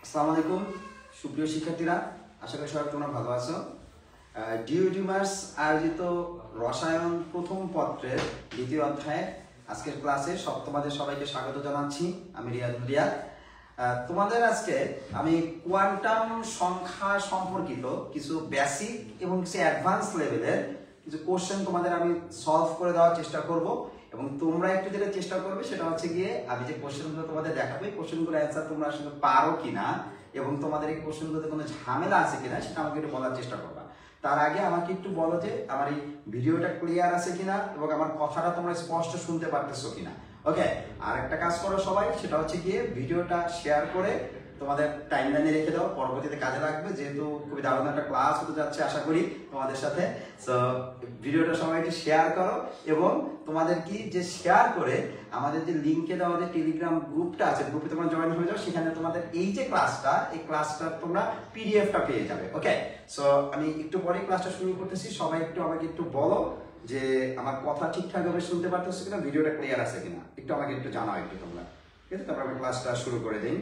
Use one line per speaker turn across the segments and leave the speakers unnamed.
আসসালামু আলাইকুম সুপ্রিয় শিক্ষার্থীরা, আশা করি সবাই তোমরা ভালো আছো। ডিউডিমার্স আয়োজিত রসায়ন প্রথম পত্রের দ্বিতীয় অধ্যায়ে আজকের ক্লাসে তোমাদের সবাইকে স্বাগত জানাচ্ছি। আমি রিয়াদ। তোমাদের আজকে আমি কোয়ান্টাম সংখ্যা সম্পর্কিত কিছু বেসিক এবং কিছু অ্যাডভান্স লেভেলের কিছু কোশ্চেন তোমাদের আমি সলভ করে দেওয়ার চেষ্টা করব, এবং তোমরা একটু যেটা চেষ্টা করবে সেটা হচ্ছে গিয়ে আমি যে কোশ্চেনগুলো তোমাদের দেখাবো এই কোশ্চেনগুলোর অ্যান্সার তোমরা আসলে পারো কিনা এবং তোমাদের এই কোশ্চেনগুলোতে কোনো ঝামেলা আছে কিনা সেটা আমাকে একটু বলার চেষ্টা করবা। তার আগে আমাকে একটু বলো যে আমার এই ভিডিওটা ক্লিয়ার আছে কিনা এবং আমার কথাটা তোমরা স্পষ্ট শুনতে পারতেছো কিনা। ওকে, আর একটা কাজ করো সবাই, সেটা হচ্ছে গিয়ে ভিডিওটা শেয়ার করে তোমাদের টাইমলাইনে রেখে দাও, পরবর্তীতে কাজে লাগবে, যেহেতু খুবই দারুণ একটা ক্লাস হতে যাচ্ছে আশা করি তোমাদের সাথে। সো ভিডিওটা সবাইকে শেয়ার করো এবং তোমাদের কি যে শেয়ার করে আমাদের যে লিঙ্কে দেওয়া যে টেলিগ্রাম গ্রুপটা আছে, গ্রুপে তোমরা জয়েন হয়ে যাও, সেখানে তোমাদের এই যে ক্লাসটা এই ক্লাসটার তোমরা পিডিএফটা পেয়ে যাবে। ওকে, সো আমি একটু পরে ক্লাসটা শুরু করতেছি। সবাই একটু আমাকে একটু বলো যে আমার কথা ঠিকঠাক ভাবে শুনতে পারতেছো কিনা, ভিডিওটা ক্লিয়ার আছে কিনা, একটু আমাকে একটু জানাও একটু তোমরা, ঠিক আছে? তারপর আমি ক্লাসটা শুরু করে দিই।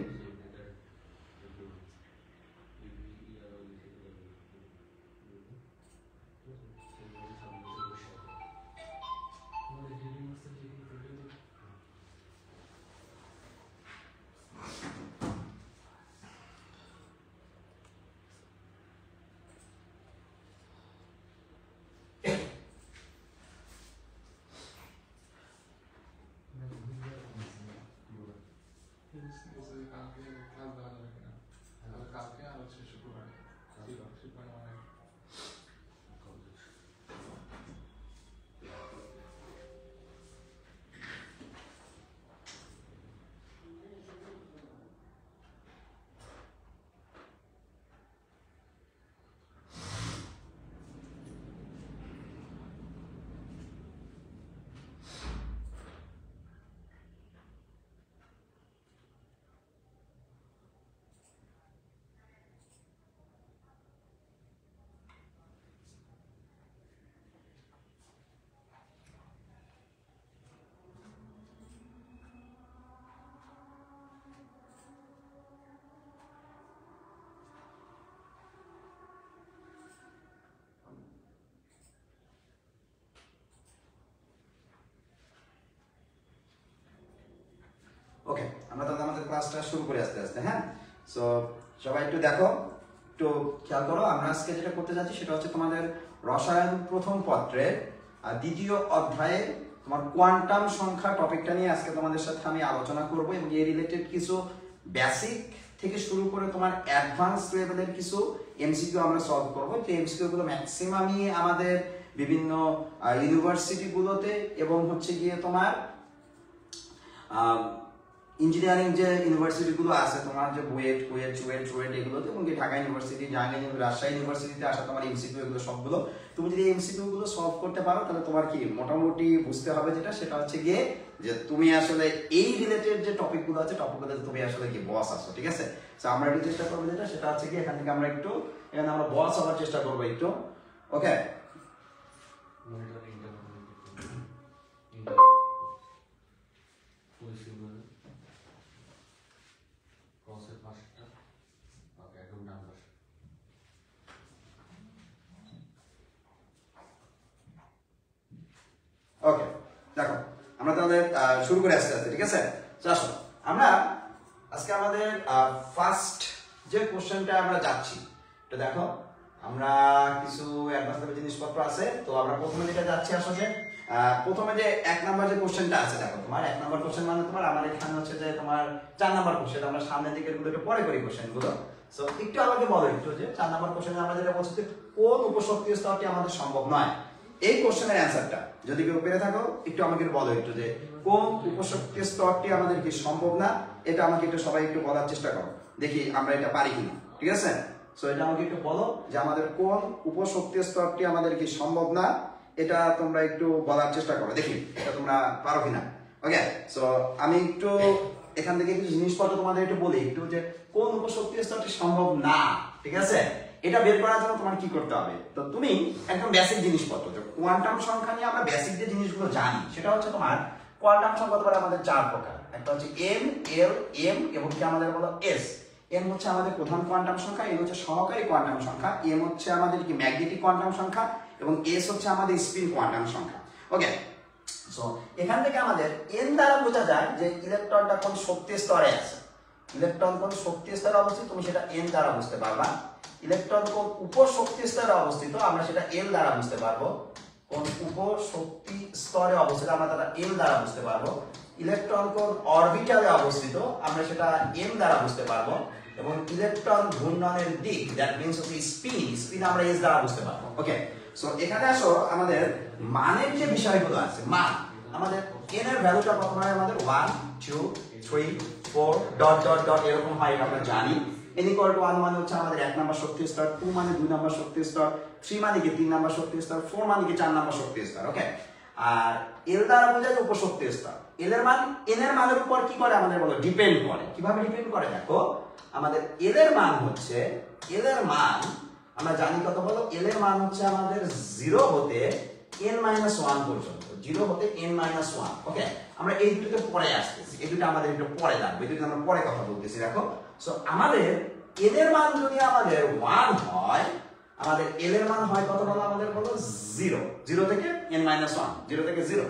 ওকে, আমরা তাহলে আমাদের ক্লাসটা শুরু করে আস্তে আস্তে। হ্যাঁ, সো সবাই একটু দেখো, একটু খেয়াল করো। আমরা আজকে যেটা করতে যাচ্ছি সেটা হচ্ছে তোমাদের রসায়ন প্রথম পত্রের দ্বিতীয় অধ্যায়ে তোমার কোয়ান্টাম সংখ্যা টপিকটা নিয়ে আজকে তোমাদের সাথে আমি আলোচনা করব, এবং এই রিলেটেড কিছু বেসিক থেকে শুরু করে তোমার অ্যাডভান্স লেভেলের কিছু এমসিকিউ আমরা সলভ করব। যে এমসিকিউ গুলো ম্যাক্সিমামই আমাদের বিভিন্ন ইউনিভার্সিটিগুলোতে এবং হচ্ছে গিয়ে তোমার ইঞ্জিনিয়ারিং যে ইউনিভার্সিটিগুলো আছে তোমার, যে বুয়েট, চুয়েট এগুলোতে, এবং ঢাকা ইউনিভার্সিটি, জাহাঙ্গীরনগর, রাজশাহী ইউনিভার্সিটিতে আসা তোমার এমসিকিউ এগুলো সবগুলো তুমি যদি এমসিকিউ গুলো সলভ করতে পারো তাহলে তোমার কি মোটামুটি বুঝতে হবে যেটা, সেটা হচ্ছে গিয়ে যে তুমি আসলে এই রিলেটেড যে টপিকগুলো আছে টপিকগুলোতে তুমি আসলে কি বস আছো, ঠিক আছে? তো আমরা একটু চেষ্টা করবো যেটা, সেটা হচ্ছে কি এখান থেকে আমরা একটু এখানে আমরা বস হওয়ার চেষ্টা করবো একটু। ওকে, ওকে দেখো আমরা তাহলে শুরু করে আস্তে আস্তে, ঠিক আছে? আসো আমরা আজকে আমাদের ফার্স্ট যে কোশ্চেনটা আমরা যাচ্ছি, এটা দেখো আমরা কিছু অ্যাডভান্স লেভেল জিনিসপত্র আছে। তো আমরা প্রথমে যেটা যাচ্ছি আসলে প্রথমে যে 1 নাম্বার যে কোশ্চেনটা আছে, দেখো তোমার 1 নাম্বার কোশ্চেন মানে তোমার আমার এখানে হচ্ছে যে তোমার 4 নাম্বার কোশ্চেন, আমরা সামনের দিকের গুলো একটু পরে করি কোশ্চেনগুলো। সো একটু আমাকে বলো একটু যে 4 নাম্বার কোশ্চেনে আমরা যেটা বলছি যে কোন উপশক্তি স্তরটি আমাদের সম্ভব নয়, এই কোশ্চেনের অ্যানসারটা যদি কেউ পেরে থাকো একটু আমাকে বলো একটু যে কোন উপশক্তি স্তরটি আমাদের কি সম্ভব না, এটা আমাকে একটু সবাই একটু বলার চেষ্টা করো, দেখি আমরা এটা পারি কিনা, ঠিক আছে? সো এটা আমাকে একটু বলো যে আমাদের কোন উপশক্তি স্তরটি আমাদের কি সম্ভব না, এটা তোমরা একটু বলার চেষ্টা করো, দেখি এটা তোমরা পারো কিনা। ওকে, সো আমি একটু এখান থেকে কিছু জিনিসপত্র তোমাদের একটু বলি একটু যে কোন উপশক্তি স্তরটি সম্ভব না, ঠিক আছে? এটা বের করার জন্য তোমার কি করতে হবে, তো তুমি একদম বেসিক জিনিসপত্র, কোয়ান্টাম সংখ্যা নিয়ে আমরা বেসিক যে জিনিসগুলো জানি সেটা হচ্ছে তোমার কোয়ান্টাম সংখ্যা তোমার আমাদের 4 প্রকার। একটা হচ্ছে এম, এল, এম এবং কি আমাদের বলো এস। এন হচ্ছে আমাদের প্রধান কোয়ান্টাম সংখ্যা, এন হচ্ছে সহকারী কোয়ান্টাম সংখ্যা, এম হচ্ছে আমাদের কি ম্যাগনেটিক কোয়ান্টাম সংখ্যা এবং এস হচ্ছে আমাদের স্পিন কোয়ান্টাম সংখ্যা। ওকে, সো এখান থেকে আমাদের এন দ্বারা বোঝা যায় যে ইলেকট্রনটা কোন শক্তি স্তরে আছে। ইলেকট্রন কোন শক্তি স্তরে অবস্থিত তুমি সেটা এন দ্বারা বুঝতে পারবা। ইলেকট্রন কোন উপশক্তি স্তরে অবস্থিত আমরা সেটা এল দ্বারা বুঝতে পারবো। কোন উপশক্তি স্তরে অবস্থিত আমরা তারা এল দ্বারা বুঝতে পারবো। ইলেকট্রন কোন অরবিটালে অবস্থিত আমরা সেটা এম দ্বারা বুঝতে পারবো। এবং ইলেকট্রন ঘূর্ণনের দিক, দ্যাট মিন্স হচ্ছে স্পিন আমরা এস দ্বারা বুঝতে পারবো। ওকে, সো এখানে আসো আমাদের মানের যে বিষয়গুলো আছে, মান আমাদের n এর ভ্যালুটা কত হয় আমাদের 1 2 3 4 ডট ডট ডট এরকম হয়, এটা আমরা জানি। n equal to 1 মানে হচ্ছে আমাদের 1 নাম্বার শক্তি স্তর, 2 মানে 2 নাম্বার শক্তি স্তর, 3 মানে কি 3 নাম্বার শক্তি স্তর, 4 মানে কি 4 নাম্বার শক্তি স্তর। ওকে, আর l দ্বারা বোঝায় উপশক্তি স্তর। l এর মান n এর মানের উপর কি করে আমাদের বলো ডিপেন্ড করে। কিভাবে ডিপেন্ড করে দেখো, আমাদের l এর মান হচ্ছে, l এর মান আমরা জানি কত বলো, l এর মান হচ্ছে আমাদের 0 হতে n-1 পর্যন্ত, 0 হতে n-1। ওকে, আমরা এই দুটোকে পরে আসতেছি, এই দুটো আমাদের একটু পরে লাগবে, এই দুটো আমরা পরে কথা বলতেছি। দেখো, সো আমাদের n এর মান যদি আমাদের 1 হয়, আমাদের l এর মান হয় কত বলো আমাদের বলো 0, 0 থেকে n-1, 0 থেকে 0।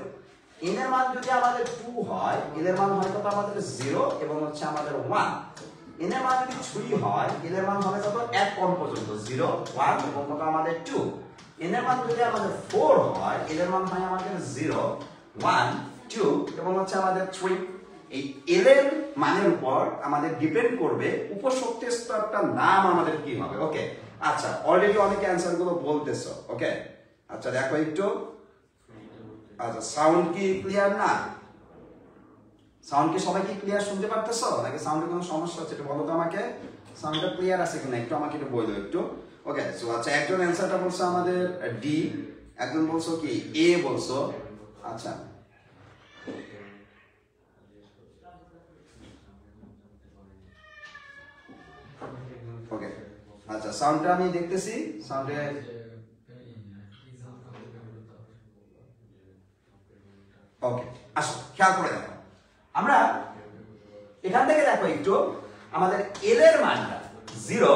n এর মান যদি আমাদের 2 হয়, l এর মান হয় কত আমাদের 0 এবং হচ্ছে আমাদের 1। n এর মান যদি 3 হয়, l এর মান হবে কত 1 কম পর্যন্ত, 0 1 এবং কত আমাদের 2। n এর মান যদি আমাদের 4 হয়, l এর মান হয় আমাদের 0 1 2 এবং হচ্ছে আমাদের 3। এই l এর মানের উপর আমাদের ডিপেন্ড করবে উপশক্তি স্তরটার নাম আমাদের কি হবে। ওকে, আচ্ছা অলরেডি অনেক অ্যানসার গুলো বলতেছো। ওকে, আচ্ছা দেখো একটু, আচ্ছা সাউন্ড কি ক্লিয়ার না? সাউন্ড কি সবাই কি ক্লিয়ার শুনতে পারতেছো নাকি সাউন্ডে কোনো সমস্যা হচ্ছে? একটু বলো তো আমাকে, সাউন্ডটা ক্লিয়ার আছে কিনা একটু আমাকে একটু বলো একটু। ওকে, সো আচ্ছা একজন অ্যানসারটা বলছো আমাদের ডি, একজন বলছো কি এ বলছো। আচ্ছা ওকে, আচ্ছা সাউন্ডটা আমি দেখতেছি, সাউন্ডে ওকে। আসো খেয়াল করে দেখো, আমরা এখান থেকে দেখো একটু, আমাদের এল এর মানটা 0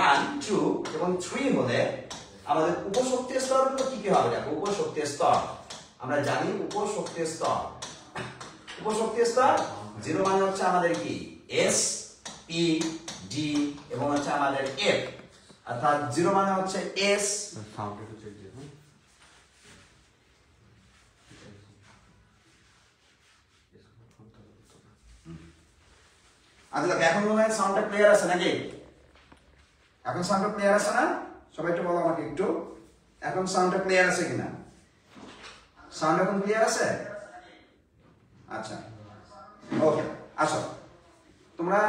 1 2 এবং 3 হলে আমাদের উপশক্তির স্তরগুলো কি কি হবে দেখো। উপশক্তির স্তর আমরা জানি, উপশক্তির স্তর, উপশক্তির স্তর 0 মানে হচ্ছে আমাদের কি এস পি ডি এবং হচ্ছে আমাদের এফ, অর্থাৎ 0 মানে হচ্ছে এস। আচ্ছা এখন মনে হয় সাউন্ডটা ক্লিয়ার আছে নাকি? এখন সাউন্ডটা ক্লিয়ার আছে না? সবাই একটু বলো আমাকে একটু, এখন সাউন্ডটা ক্লিয়ার আছে কিনা? সাউন্ড এখন ক্লিয়ার আছে? আচ্ছা ওকে, আসো তোমরা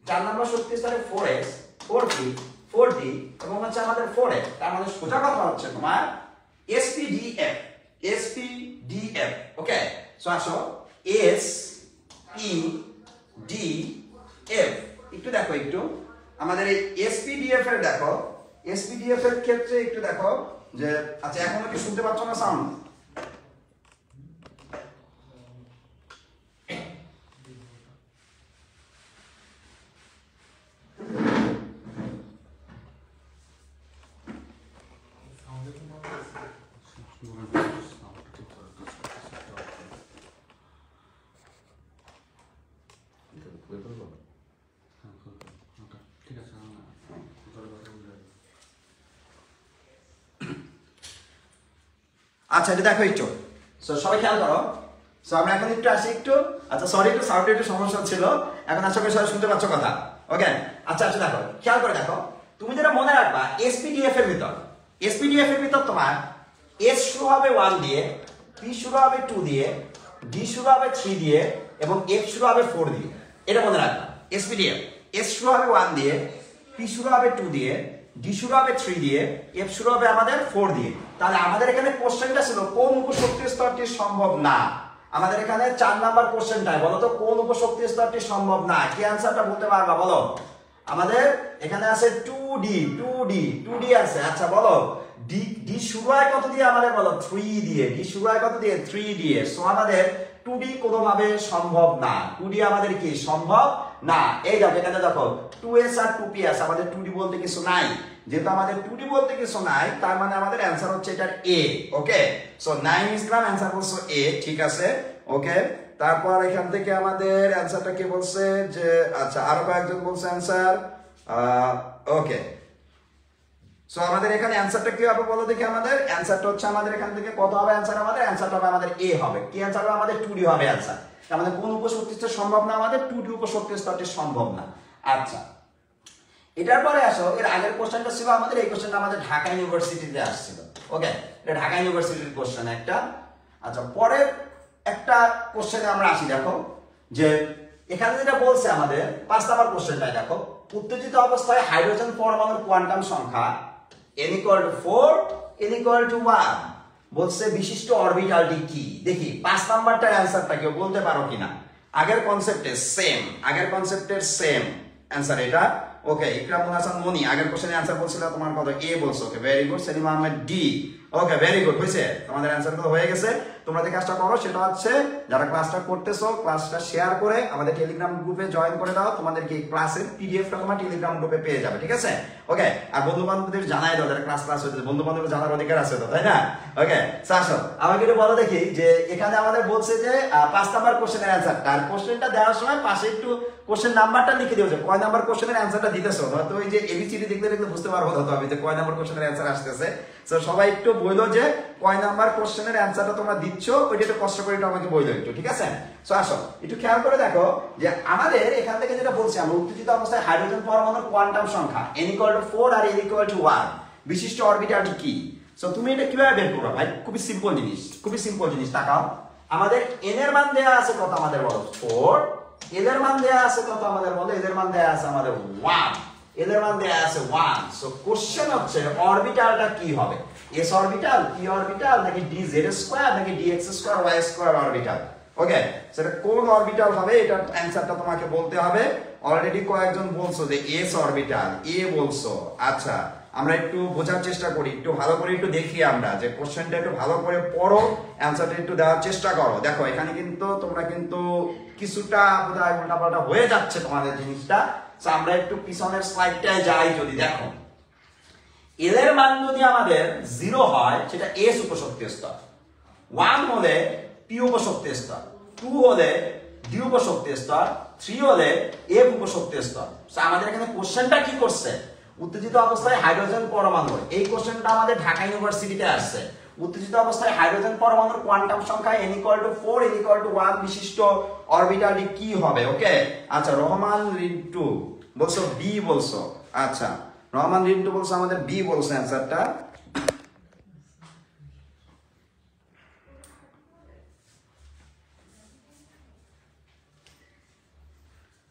চার নম্বর শক্তি স্তরে 4s 4p 4d এবং হচ্ছে আমাদের 4f, তার মানে সোজা কথা হচ্ছে তোমার spdf SPDF ওকে সো আসো SPDF একটু দেখো একটু আমাদের এই SPDF এর দেখো SPDF এর ক্ষেত্রে একটু দেখো যে আচ্ছা এখনো কি শুনতে পাচ্ছ না সাউন্ড আচ্ছা এটা দেখো একটু সো সবাই খেয়াল করো সো আমরা এখন একটু আসি একটু আচ্ছা সরি একটু সাউন্ডে একটু সমস্যা ছিল এখন আশা করি সবাই শুনতে পাচ্ছ কথা ওকে আচ্ছা আচ্ছা দেখো খেয়াল করে দেখো তুমি যেটা মনে রাখবা SPDF এর ভিতর তোমার S শুরু হবে 1 দিয়ে P শুরু হবে 2 দিয়ে D শুরু হবে 3 দিয়ে এবং F শুরু হবে 4 দিয়ে এটা মনে রাখবা SPDF S শুরু হবে 1 দিয়ে P শুরু হবে 2 দিয়ে D শুরু হবে 3 দিয়ে F শুরু হবে আমাদের 4 দিয়ে তাহলে আমাদের এখানে কোশ্চেনটা ছিল কোন উপশক্তি স্তরটি সম্ভব না আমাদের এখানে 4 নাম্বার কোশ্চেনটাই বলো তো কোন উপশক্তি স্তরটি সম্ভব না কি आंसरটা বলতে পারবা বলো আমাদের এখানে আছে 2D আছে আচ্ছা বলো D শুরু হয় কত দিয়ে আমাদের বলো 3 দিয়ে D শুরু হয় কত দিয়ে 3 দিয়ে সো আমাদের 2D কোনোভাবে সম্ভব না 2D আমাদের কি সম্ভব না এই দেখো এখানে দেখো 2s আর 2p আছে আমাদের 2D বলতে কিছু নাই যেহেতু আমাদের 2D বলতে কিছু নাই তার মানে আমাদের आंसर হচ্ছে এটার A okay so 9 is gram answer বলছো A ঠিক আছে ওকে তারপর এখান থেকে আমাদের आंसरটা কি বলছে যে আচ্ছা আরো কয়েকজন বলছে आंसर ওকে সো আমাদের এখানে आंसरটা কি হবে বলো দেখি আমাদের आंसरটা হচ্ছে আমাদের এখান থেকে কত হবে आंसर আমাদের आंसरটা হবে আমাদের A হবে কি आंसर হবে আমাদের 2D হবে आंसर আমাদের কোন উপশক্তি স্তর সম্ভব না আমাদের 2D উপশক্তি স্তরটি সম্ভব না আচ্ছা এটার পরে আসো এর আগের কোশ্চেনটা ছিল আমাদের এই কোশ্চেনটা আমাদের ঢাকা ইউনিভার্সিটিতে আসছিল ওকে এটা ঢাকা ইউনিভার্সিটির কোশ্চেন একটা আচ্ছা পরে একটা কোশ্চেনে আমরা আসি দেখো যে এখানে যেটা বলছে আমাদের 5 নাম্বার কোশ্চেনটা দেখো উত্তেজিত অবস্থায় হাইড্রোজেন পরমাণুর কোয়ান্টাম সংখ্যা n = 4 n = 1 বলছে বিশিষ্ট অরবিটালটি কি দেখি 5 নাম্বারটার आंसरটা কেউ বলতে পারো কিনা আগের কনসেপ্টের সেম आंसर এটা ওকে ইকরামুল হাসান মনি আগের কোশ্চেনের आंसर বলছিল তোমার কত A বলছো okay very good Selim Ahmed D okay very good হইছে তোমাদের आंसर তো হয়ে গেছে তোমরা যে কাজটা করো সেটা হচ্ছে যারা ক্লাসটা করতেছো ক্লাসটা শেয়ার করে আমাদের টেলিগ্রাম গ্রুপে জয়েন করে দাও তোমাদেরকে এই ক্লাসের পিডিএফটা তোমরা টেলিগ্রাম গ্রুপে পেয়ে যাবে ঠিক আছে ওকে আর বন্ধু বান্ধবদের জানাই দাও যারা ক্লাস হচ্ছে বন্ধু বান্ধবদের জানার অধিকার আছে তো তাই না ওকে আসো আমাকে একটু বলো দেখি যে এখানে আমাদের বলছে যে 5 নাম্বার কোশ্চেনের आंसरটা আর কোশ্চেনটা দেওয়ার সময় পাশে একটু কোশ্চেন নাম্বারটা লিখে দিও যে কয় নাম্বার কোশ্চেনের आंसरটা দিতেছো হয়তো ওই যে এবিসিডি দেখলে বুঝতে পারবো তো আমি যে কয় নাম্বার কোশ্চেনের आंसर আসতেছে সো সবাই একটু বলো যে কয় নাম্বার কোশ্চেনের आंसरটা তোমরা দিচ্ছ ওইটা একটু কষ্ট করে একটু আমাকে বলো একটু ঠিক আছে সো আসো একটু খেয়াল করে দেখো যে আমাদের এখান থেকে যেটা বলছি আমরা উত্তেজিত অবস্থায় হাইড্রোজেন পরমাণুর কোয়ান্টাম সংখ্যা n = 4 আর n = 1 বিশিষ্ট অরবিটালটি কি সো তুমি এটা কিভাবে বের করবে ভাই খুবই সিম্পল জিনিস তাকাও আমাদের n এর মান দেয়া আছে কত আমাদের বলো 4 l এর মান দেয়া আছে কত আমাদের বলো l এর মান দেয়া আছে আমাদের 1 l এর মান দেয়া আছে 1 সো কোশ্চেন হচ্ছে অরবিটালটা কি হবে s অরবিটাল p অরবিটাল নাকি dz স্কয়ার নাকি dx square y square orbital okay সেটা কোন অরবিটাল হবে এটা आंसरটা তোমাকে বলতে হবে অলরেডি কয়েকজন বলছো যে s অরবিটাল a বলছো আচ্ছা আমরা একটু বোঝার চেষ্টা করি একটু ভালো করে একটু দেখি আমরা যে কোশ্চেনটা একটু ভালো করে পড়ো आंसरটা একটু দেওয়ার চেষ্টা করো দেখো এখানে কিন্তু তোমরা কিন্তু কিছুটা বোধহয় উল্টাপাল্টা হয়ে যাচ্ছে তোমাদের জিনিসটা সো আমরা একটু পিছনের স্লাইডটায় যাই যদি দেখো l এর মান যদি আমাদের 0 হয় সেটা s উপশক্তি স্তর 1 হলে p উপশক্তি স্তর 2 হলে d উপশক্তি স্তর 3 হলে f উপশক্তি স্তর সো আমাদের এখানে কোশ্চেনটা কি করছে উত্তেজিত অবস্থায় হাইড্রোজেন পরমাণু এই কোশ্চেনটা আমাদের ঢাকা ইউনিভার্সিটিতে আসছে উত্তেজিত অবস্থায় হাইড্রোজেন পরমাণুর কোয়ান্টাম সংখ্যা n = 4 n = 1 বিশিষ্ট অরবিটালটি কি হবে ওকে আচ্ছা রহমান রিন্টু বলছো b বলছো আচ্ছা রহমান রিন্টু বলছো আমাদের b বলছো आंसरটা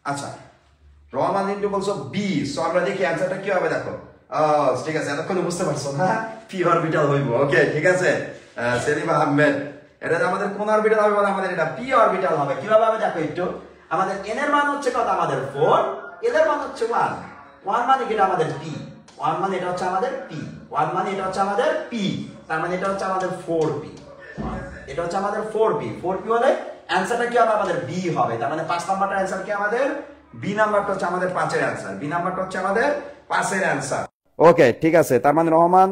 আচ্ছা রহমান রিন্টু বলছো b সো আমরা দেখি आंसरটা কি হবে দেখো ঠিক আছে এতক্ষণ বুঝতে পারছো না p অরবিটাল হইব ওকে ঠিক আছে সেলিম আহমেদ, এটা আমাদের কোন অরবিটাল হবে বলে আমাদের এটা পি অরবিটাল হবে। কিভাবে হবে দেখো একটু, আমাদের n এর মান হচ্ছে কত, আমাদের 4, l এর মান হচ্ছে 1, 1 মানে এটা আমাদের p, 1 মানে এটা হচ্ছে আমাদের p, 1 মানে এটা হচ্ছে আমাদের p, তার মানে এটা হচ্ছে আমাদের 4p, এটা হচ্ছে আমাদের 4p, 4p হলে অ্যানসারটা কি হবে, আমাদের b হবে। তার মানে 5 নাম্বারটার অ্যানসার কি আমাদের বি নাম্বারটা হচ্ছে আমাদের 5 এর অ্যানসার, বি নাম্বারটা হচ্ছে আমাদের 5 এর অ্যানসার। ওকে ঠিক আছে, তার মানে রহমান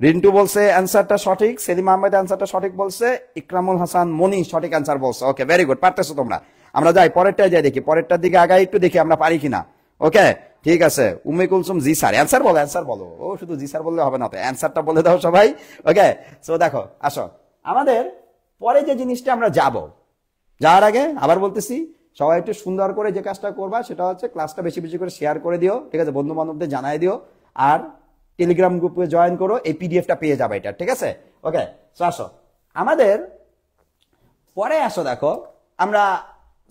রিন্টু বলছে অ্যানসারটা সঠিক, সেলিম আহমেদ অ্যানসারটা সঠিক বলছে, ইকরামুল হাসান মনি সঠিক অ্যানসার বলছে। ওকে ভেরি গুড, পারতেছো তোমরা। আমরা যাই পরেরটায় যাই, দেখি পরেরটার দিকে আগাই একটু, দেখি আমরা পারি কিনা। ওকে ঠিক আছে, উম্মে কুলসুম জি স্যার, অ্যানসার বলো, অ্যানসার বলো। ও শুধু জি স্যার বললে হবে না, তো অ্যানসারটা বলে দাও সবাই। ওকে সো দেখো আসো, আমাদের পরে যে জিনিসটা আমরা যাব, যাওয়ার আগে আবার বলতেছি, সবাই একটু সুন্দর করে যে কাজটা করবা সেটা হচ্ছে ক্লাসটা বেশি বেশি করে শেয়ার করে দিও, ঠিক আছে, বন্ধু বান্ধবদের জানাই দিও, আর টেলিগ্রাম গ্রুপে জয়েন করো, এই পিডিএফটা পেয়ে যাবে এটা, ঠিক আছে। ওকে সো আসো আমাদের পরে আসো, দেখো আমরা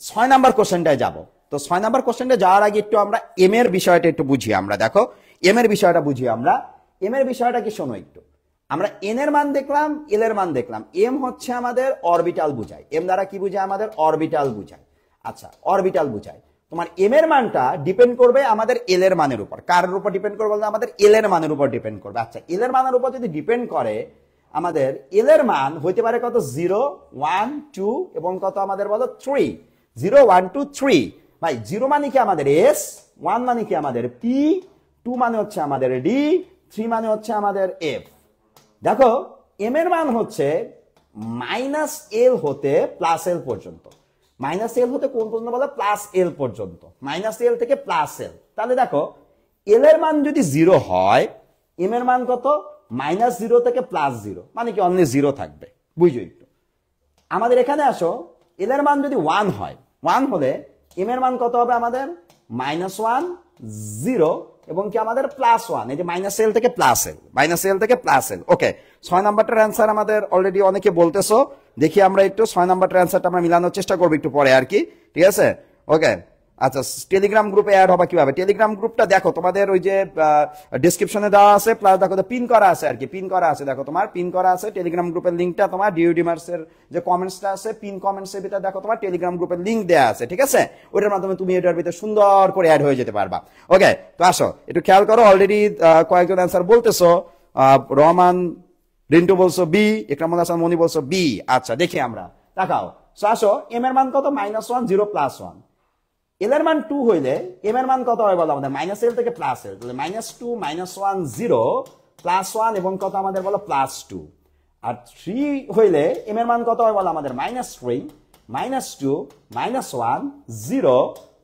6 নাম্বার কোশ্চেনটায় যাব। তো 6 নাম্বার কোশ্চেনটা যাওয়ার আগে একটু আমরা এম এর বিষয়টা একটু বুঝি। আমরা দেখো এম এর বিষয়টা বুঝি, আমরা এম এর বিষয়টা কি শোনো একটু। আমরা এন এর মান দেখলাম, এল এর মান দেখলাম, এম হচ্ছে আমাদের অরবিটাল বুঝায়, এম দ্বারা কি বুঝায়, আমাদের অরবিটাল বুঝায়। আচ্ছা অরবিটাল বুঝায়, তোমার এম এর মানটা ডিপেন্ড করবে আমাদের এল এর মানের উপর। কার উপর ডিপেন্ড করবে, আমাদের এল এর মানের উপর ডিপেন্ড করবে। আচ্ছা এল এর মানের উপর যদি ডিপেন্ড করে, আমাদের এল এর মান হইতে পারে কত, 0, 1, 2 এবং কত আমাদের বলো 3, 0, 1, 2, 3। ভাই 0 মানে কি আমাদের এস, 1 মানে কি আমাদের পি, 2 মানে হচ্ছে আমাদের ডি, 3 মানে হচ্ছে আমাদের এফ। দেখো এম এর মান হচ্ছে মাইনাস এল হতে প্লাস এল পর্যন্ত, মাইনাস এল হতে কোন পর্যন্ত বলে, প্লাস এল পর্যন্ত, মাইনাস এল থেকে প্লাস এল। তাহলে দেখো এল এর মান যদি 0 হয়, এম এর মান কত, -0 থেকে +0, মানে কি অনলি 0 থাকবে, বুঝো একটু। আমাদের এখানে আসো, এল এর মান যদি 1 হয়, 1 হলে এম এর মান কত হবে আমাদের, -1, 0 এবং কি আমাদের +1, এই যে মাইনাস এল থেকে প্লাস এল, মাইনাস এল থেকে প্লাস এল। ওকে 6 নাম্বারটার অ্যান্সার আমাদের অলরেডি অনেকে বলতেছো, দেখি আমরা একটু 6 নাম্বারটার অ্যান্সারটা আমরা মিলানোর চেষ্টা করবো একটু পরে আর কি, ঠিক আছে। ওকে আচ্ছা টেলিগ্রাম গ্রুপে অ্যাড হবে কিভাবে, টেলিগ্রাম গ্রুপটা দেখো তোমাদের ওই যে ডেসক্রিপশনে দেওয়া আছে, প্লাস দেখো পিন করা আছে আর কি, পিন করা আছে, দেখো তোমার পিন করা আছে টেলিগ্রাম গ্রুপের লিঙ্কটা, তোমার ডিউডিমার্স এর যে কমেন্টসটা আছে, পিন কমেন্টসের ভিতরে দেখো তোমার টেলিগ্রাম গ্রুপের লিঙ্ক দেওয়া আছে, ঠিক আছে। ওটার মাধ্যমে তুমি এটার ভিতরে সুন্দর করে অ্যাড হয়ে যেতে পারবা। ওকে তো আসো একটু খেয়াল করো, অলরেডি কয়েকজন অ্যান্সার বলতেছো, রহমান রিন্টু বলছো বি, ইকরামুল হাসান মনি বলছো বি। আচ্ছা দেখি আমরা, দেখাও। সো আসো এম এর মান কত, -1, 0, +1। এল এর মান 2 হইলে এম এর মান কত হয় বলো আমাদের, মাইনাস এল থেকে প্লাস এল, তাহলে -2, -1, 0, +1 এবং কত আমাদের বলো +2। আর 3 হইলে এম এর মান কত হয় বলো আমাদের, -3, -2, -1, 0,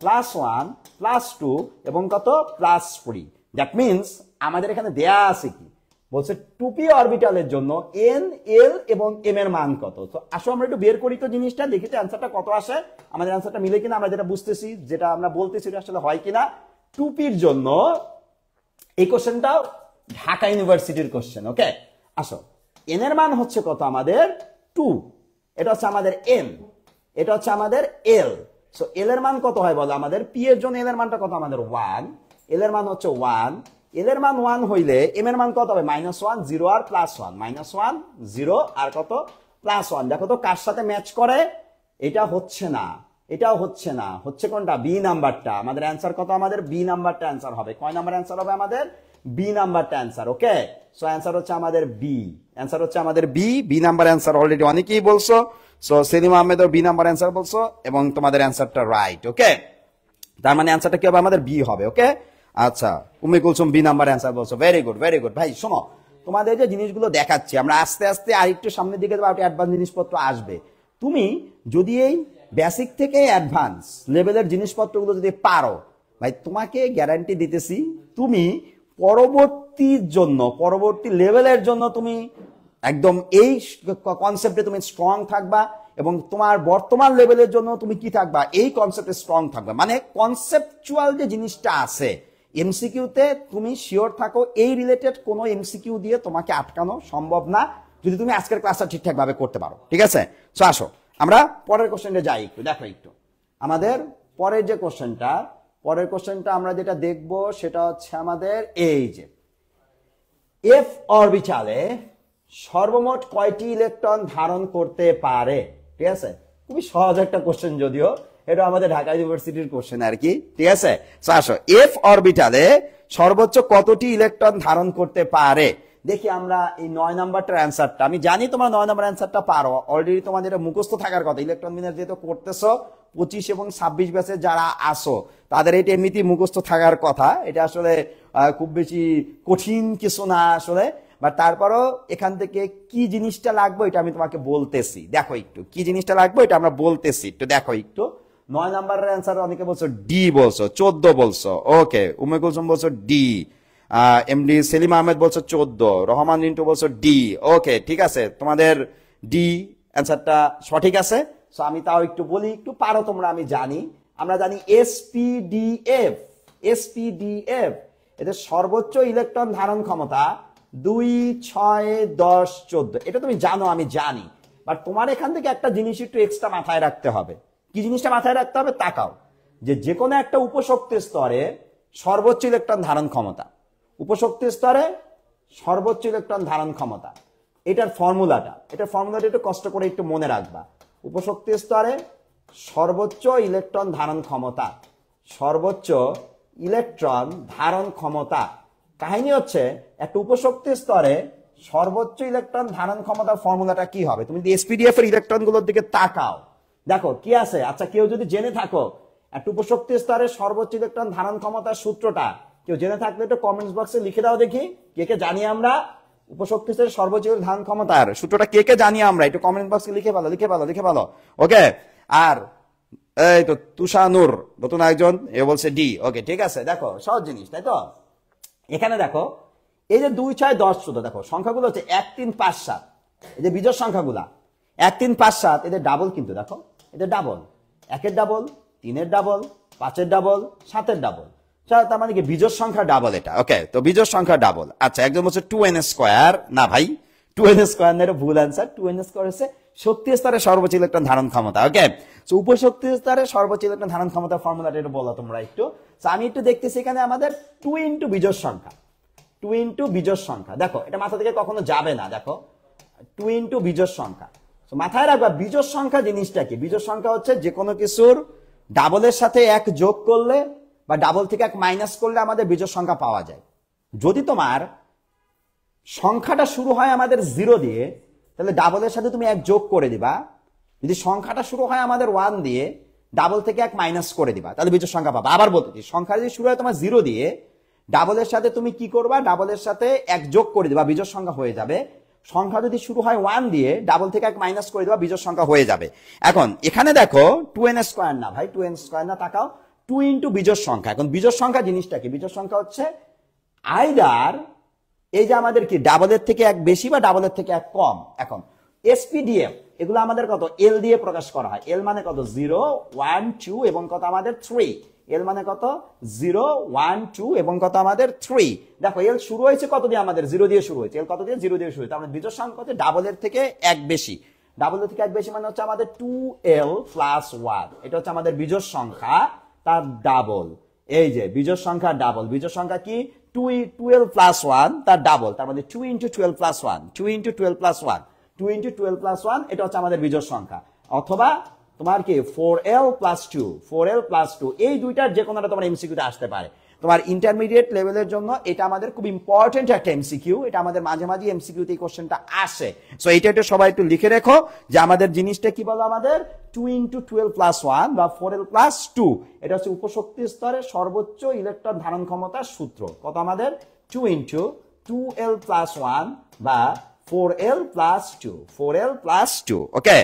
+1, +2 এবং কত +3। দ্যাট মিনস আমাদের এখানে দেয়া আছে কি বলছে, 2p অরবিটালের জন্য এন, এল এবং এম এর মান কত। তো আসো আমরা একটু বের করি তো জিনিসটা, দেখি তো অ্যান্সারটা কত আসে, আমাদের অ্যান্সারটা মিলে কিনা, আমরা যেটা বুঝতেছি, যেটা আমরা বলতেছি আসলে হয় কিনা। 2pর জন্য এই কোশ্চেনটাও ঢাকা ইউনিভার্সিটির কোশ্চেন। ওকে আসো এন এর মান হচ্ছে কত আমাদের 2, এটা হচ্ছে আমাদের এন, এটা হচ্ছে আমাদের এল। সো এল এর মান কত হয় বলো আমাদের, পি এর জন্য এল এর মানটা কত আমাদের 1, এল এর মান হচ্ছে 1, এল এর মান 1 হইলে এম এর মান কত হবে, -1, 0 আর +1, -1, 0 আর কত +1। দেখো তো কার সাথে ম্যাচ করে, এটা হচ্ছে না, এটাও হচ্ছে না, হচ্ছে কোনটা, বি নাম্বারটা। আমাদের অ্যান্সার কত, আমাদের বি নাম্বারটা অ্যান্সার হবে। কয় নাম্বার অ্যান্সার হবে আমাদের, বি নাম্বারটা অ্যান্সার। ওকে সো অ্যান্সার হচ্ছে আমাদের বি, অ্যান্সার হচ্ছে আমাদের B, B number answer already অনেকেই বলছো। সো সেলিম আহমেদও বি নাম্বার অ্যান্সার বলছো এবং তোমাদের অ্যান্সারটা রাইট। ওকে তার মানে অ্যান্সারটা কি হবে, আমাদের বি হবে। ওকে আচ্ছা Umme Kulsum B number answer বলছো, ভেরি গুড ভেরি গুড। ভাই শোনো, তোমাদের যে জিনিসগুলো দেখাচ্ছি আমরা আস্তে আস্তে আরেকটু সামনের দিকে যাবো, অ্যাডভান্স জিনিসপত্র আসবে। তুমি যদি এই বেসিক থেকে অ্যাডভান্স লেভেলের জিনিসপত্রগুলো যদি পারো, ভাই তোমাকে গ্যারান্টি দিতেছি তুমি পরবর্তীর জন্য, পরবর্তী লেভেলের জন্য তুমি একদম এই কনসেপ্টে তুমি স্ট্রং থাকবা, এবং তোমার বর্তমান লেভেলের জন্য তুমি কি থাকবা, এই কনসেপ্টে স্ট্রং থাকবা। মানে কনসেপচুয়াল যে জিনিসটা আছে এমসিকিউতে তুমি শিওর থাকো, এই রিলেটেড কোনো এমসিকিউ দিয়ে তোমাকে আটকানো সম্ভব না, যদি তুমি আজকের ক্লাসটা ঠিকঠাক ভাবে করতে পারো, ঠিক আছে। সো আসো আমরা পরের কোশ্চেনটা যাই একটু, দেখো একটু আমাদের পরের যে কোশ্চেনটা, পরের কোশ্চেনটা আমরা যেটা দেখবো সেটা হচ্ছে আমাদের এই যে এফ অরবিটালে
সর্বমোট কয়টি ইলেকট্রন ধারণ করতে পারে? ঠিক আছে, খুবই সহজ একটা কোশ্চেন, যদিও এটা আমাদের ঢাকা ইউনিভার্সিটির কোশ্চেন আর কি। ঠিক আছে, আসো এফ অরবিটালে সর্বোচ্চ কতটি ইলেকট্রন ধারণ করতে পারে? দেখি আমরা এই 9 নাম্বারটার অ্যান্সারটা, আমি জানি তোমরা 9 নাম্বার অ্যান্সারটা পারো, অলরেডি তোমাদের এটা মুখস্থ থাকার কথা। ইলেকট্রন বিন্যাস যেহেতু করতেছো 25 এবং 26 ব্যাচে যারা আসো তাদের এটা এমনিতেই মুখস্থ থাকার কথা। এটা আসলে খুব বেশি কঠিন কিছু না আসলে, বাট তারপরও এখান থেকে কি জিনিসটা লাগবে এটা আমি তোমাকে বলতেছি। দেখো একটু কি জিনিসটা লাগবে এটা আমরা বলতেছি, একটু দেখো একটু। 9 নাম্বারের অ্যান্সার অনেকে বলছো ডি, বলছো 14 বলছো, ওকে। উমে কুলসুম বলছো ডি, এমডি সেলিম আহমেদ বলছো 14, রহমান রিন্টু বলছো ডি, ওকে ঠিক আছে, তোমাদের ডি অ্যান্সারটা সঠিক আছে। সো আমি তাও একটু বলি, একটু পারো তোমরা, আমি জানি। আমরা জানি এসপিডিএফ, এসপিডিএফ এদের সর্বোচ্চ ইলেকট্রন ধারণ ক্ষমতা 2, 6, 10, 14। এটা তুমি জানো, আমি জানি, বাট তোমার এখান থেকে একটা জিনিস একটু এক্সট্রা মাথায় রাখতে হবে। কি জিনিসটা মাথায় রাখতে হবে? তাকাও, যে কোনো একটা উপশক্তি স্তরে সর্বোচ্চ ইলেকট্রন ধারণ ক্ষমতা, উপশক্তি স্তরে সর্বোচ্চ ইলেকট্রন ধারণ ক্ষমতা, এটার ফর্মুলাটা একটু কষ্ট করে একটু মনে রাখবা। উপশক্তি স্তরে সর্বোচ্চ ইলেকট্রন ধারণ ক্ষমতা, সর্বোচ্চ ইলেকট্রন ধারণ ক্ষমতা। কাহিনী হচ্ছে একটা উপশক্তি স্তরে সর্বোচ্চ ইলেকট্রন ধারণ ক্ষমতার ফর্মুলাটা কি হবে? তুমি যদি এসপিডিএফ এর ইলেকট্রন গুলোর দিকে তাকাও, দেখো কি আছে। আচ্ছা, কেউ যদি জেনে থাকো একটা উপশক্তি স্তরে সর্বোচ্চ ইলেকট্রন ধারণ ক্ষমতার সূত্রটা, কেউ জেনে থাকলে একটু কমেন্টস বক্সে লিখে দাও দেখি, কে কে জানি আমরা উপশক্তি স্তরের সর্বোচ্চ ধারণ ক্ষমতার সূত্রটা, কে কে জানি আমরা, একটু কমেন্ট বক্সে লিখে ভালো। ওকে, আর এই তো তুষানুর নতুন একজন, এ বলছে ডি, ওকে ঠিক আছে। দেখো সহজ জিনিস, তাই তো? এখানে দেখো এই যে 2, 6, 10, 14, দেখো সংখ্যাগুলো হচ্ছে 1, 3, 5, 7, এই যে বিজোড় সংখ্যাগুলা 1, 3, 5, 7 এদের ডাবল, কিন্তু দেখো এদের ডাবল, 1-এর ডাবল, 3-এর ডাবল, 5-এর ডাবল, 7-এর ডাবল। তার মানে কি বিজোড় সংখ্যা ডাবল এটা, ওকে। তো বিজোড় সংখ্যা ডাবল। আচ্ছা, একজন বলছে 2n স্কয়ার, না ভাই 2n স্কয়ার না, এটা ভুল অ্যান্সার। 2n স্কয়ার হচ্ছে শক্তি স্তরে সর্বোচ্চ ইলেকট্রন ধারণ ক্ষমতা, ওকে। সো উপশক্তি স্তরে সর্বোচ্চ ইলেকট্রন ধারণ ক্ষমতা ফর্মুলাটা একটু বলো তোমরা একটু। সো আমি একটু দেখতেছি এখানে আমাদের 2 ইন্টু বিজোড় সংখ্যা, 2 ইন্টু বিজোড় সংখ্যা, দেখো এটা মাথা থেকে কখনো যাবে না। দেখো 2 ইন্টু বিজোড় সংখ্যা, মাথায় রাখবা বিজোড় সংখ্যা জিনিসটা কি। বিজোড় সংখ্যা হচ্ছে যে কোনো কিছুর ডাবলের সাথে 1 যোগ করলে বা ডাবল থেকে 1 মাইনাস করলে আমাদের বিজোড় সংখ্যা পাওয়া যায়। যদি তোমার সংখ্যাটা শুরু হয় আমাদের 0 দিয়ে, তাহলে ডাবলের সাথে তুমি 1 যোগ করে দিবা। যদি সংখ্যাটা শুরু হয় আমাদের 1 দিয়ে, ডাবল থেকে 1 মাইনাস করে দিবা, তাহলে বিজোড় সংখ্যা পাবা। আবার বলতেছি, সংখ্যা যদি শুরু হয় তোমার 0 দিয়ে, ডাবলের সাথে তুমি কি করবা? ডাবলের সাথে 1 যোগ করে দিবা, বিজোড় সংখ্যা হয়ে যাবে। সংখ্যা যদি শুরু হয় 1 দিয়ে, ডাবল থেকে 1 মাইনাস করে দিবা, বিজোড় সংখ্যা হয়ে যাবে। এখন এখানে দেখো 2n স্কয়ার না ভাই, 2n স্কয়ার না, তাকাও 2 ইন্টু বিজোড় সংখ্যা। এখন বিজোড় সংখ্যা জিনিসটা কি? বিজোড় সংখ্যা হচ্ছে আইদার এই যে আমাদের কি ডাবলের থেকে 1 বেশি বা ডাবলের থেকে 1 কম। এখন এসপিডিএফ এগুলো আমাদের কত? এল দিয়ে প্রকাশ করা হয়। এল মানে কত? 0, 1, 2 এবং কত আমাদের 3। এল মানে কত? 0, 1, 2 এবং কত আমাদের 3। দেখো এল শুরু হয়েছে কত দিয়ে? আমাদের 0 দিয়ে শুরু হয়েছে। এল কত দিয়ে? 0 দিয়ে শুরু হয়েছে। আমাদের বিজোড় সংখ্যা হচ্ছে ডাবলের থেকে 1 বেশি। ডাবলের থেকে 1 বেশি মানে হচ্ছে আমাদের 2l প্লাস 1। এটা হচ্ছে আমাদের বিজোড় সংখ্যা, তার ডাবল। এই যে বিজোড় সংখ্যা ডাবল, বিজোড় সংখ্যা কি? 12 প্লাস 1 তার ডাবল, তার মানে 2 into 12 plus 1, 2 into 12 plus 1, 2 into 12 plus 1, এটা হচ্ছে আমাদের বিজোড় সংখ্যা। অথবা তোমার কি 4l প্লাস 2, 4l প্লাস 2, এই দুইটার যে কোনোটা তোমার এমসিকিউতে আসতে পারে। তোমার ইন্টারমিডিয়েট লেভেলের জন্য এটা আমাদের খুব ইম্পর্টেন্ট একটা এমসিকিউ। এটা আমাদের মাঝে মাঝে এমসিকিউতে এই কোশ্চেনটা আসে। সো এটা একটু সবাই একটু লিখে রেখো যে আমাদের জিনিসটা কি বলো? আমাদের 2 ইন্টু 12 প্লাস 1 বা 4l প্লাস 2, এটা হচ্ছে উপশক্তি স্তরে সর্বোচ্চ ইলেকট্রন ধারণ ক্ষমতার সূত্র। কত আমাদের? 2 ইন্টু 2l প্লাস 1 বা 4l প্লাস 2, 4l প্লাস 2, ওকে।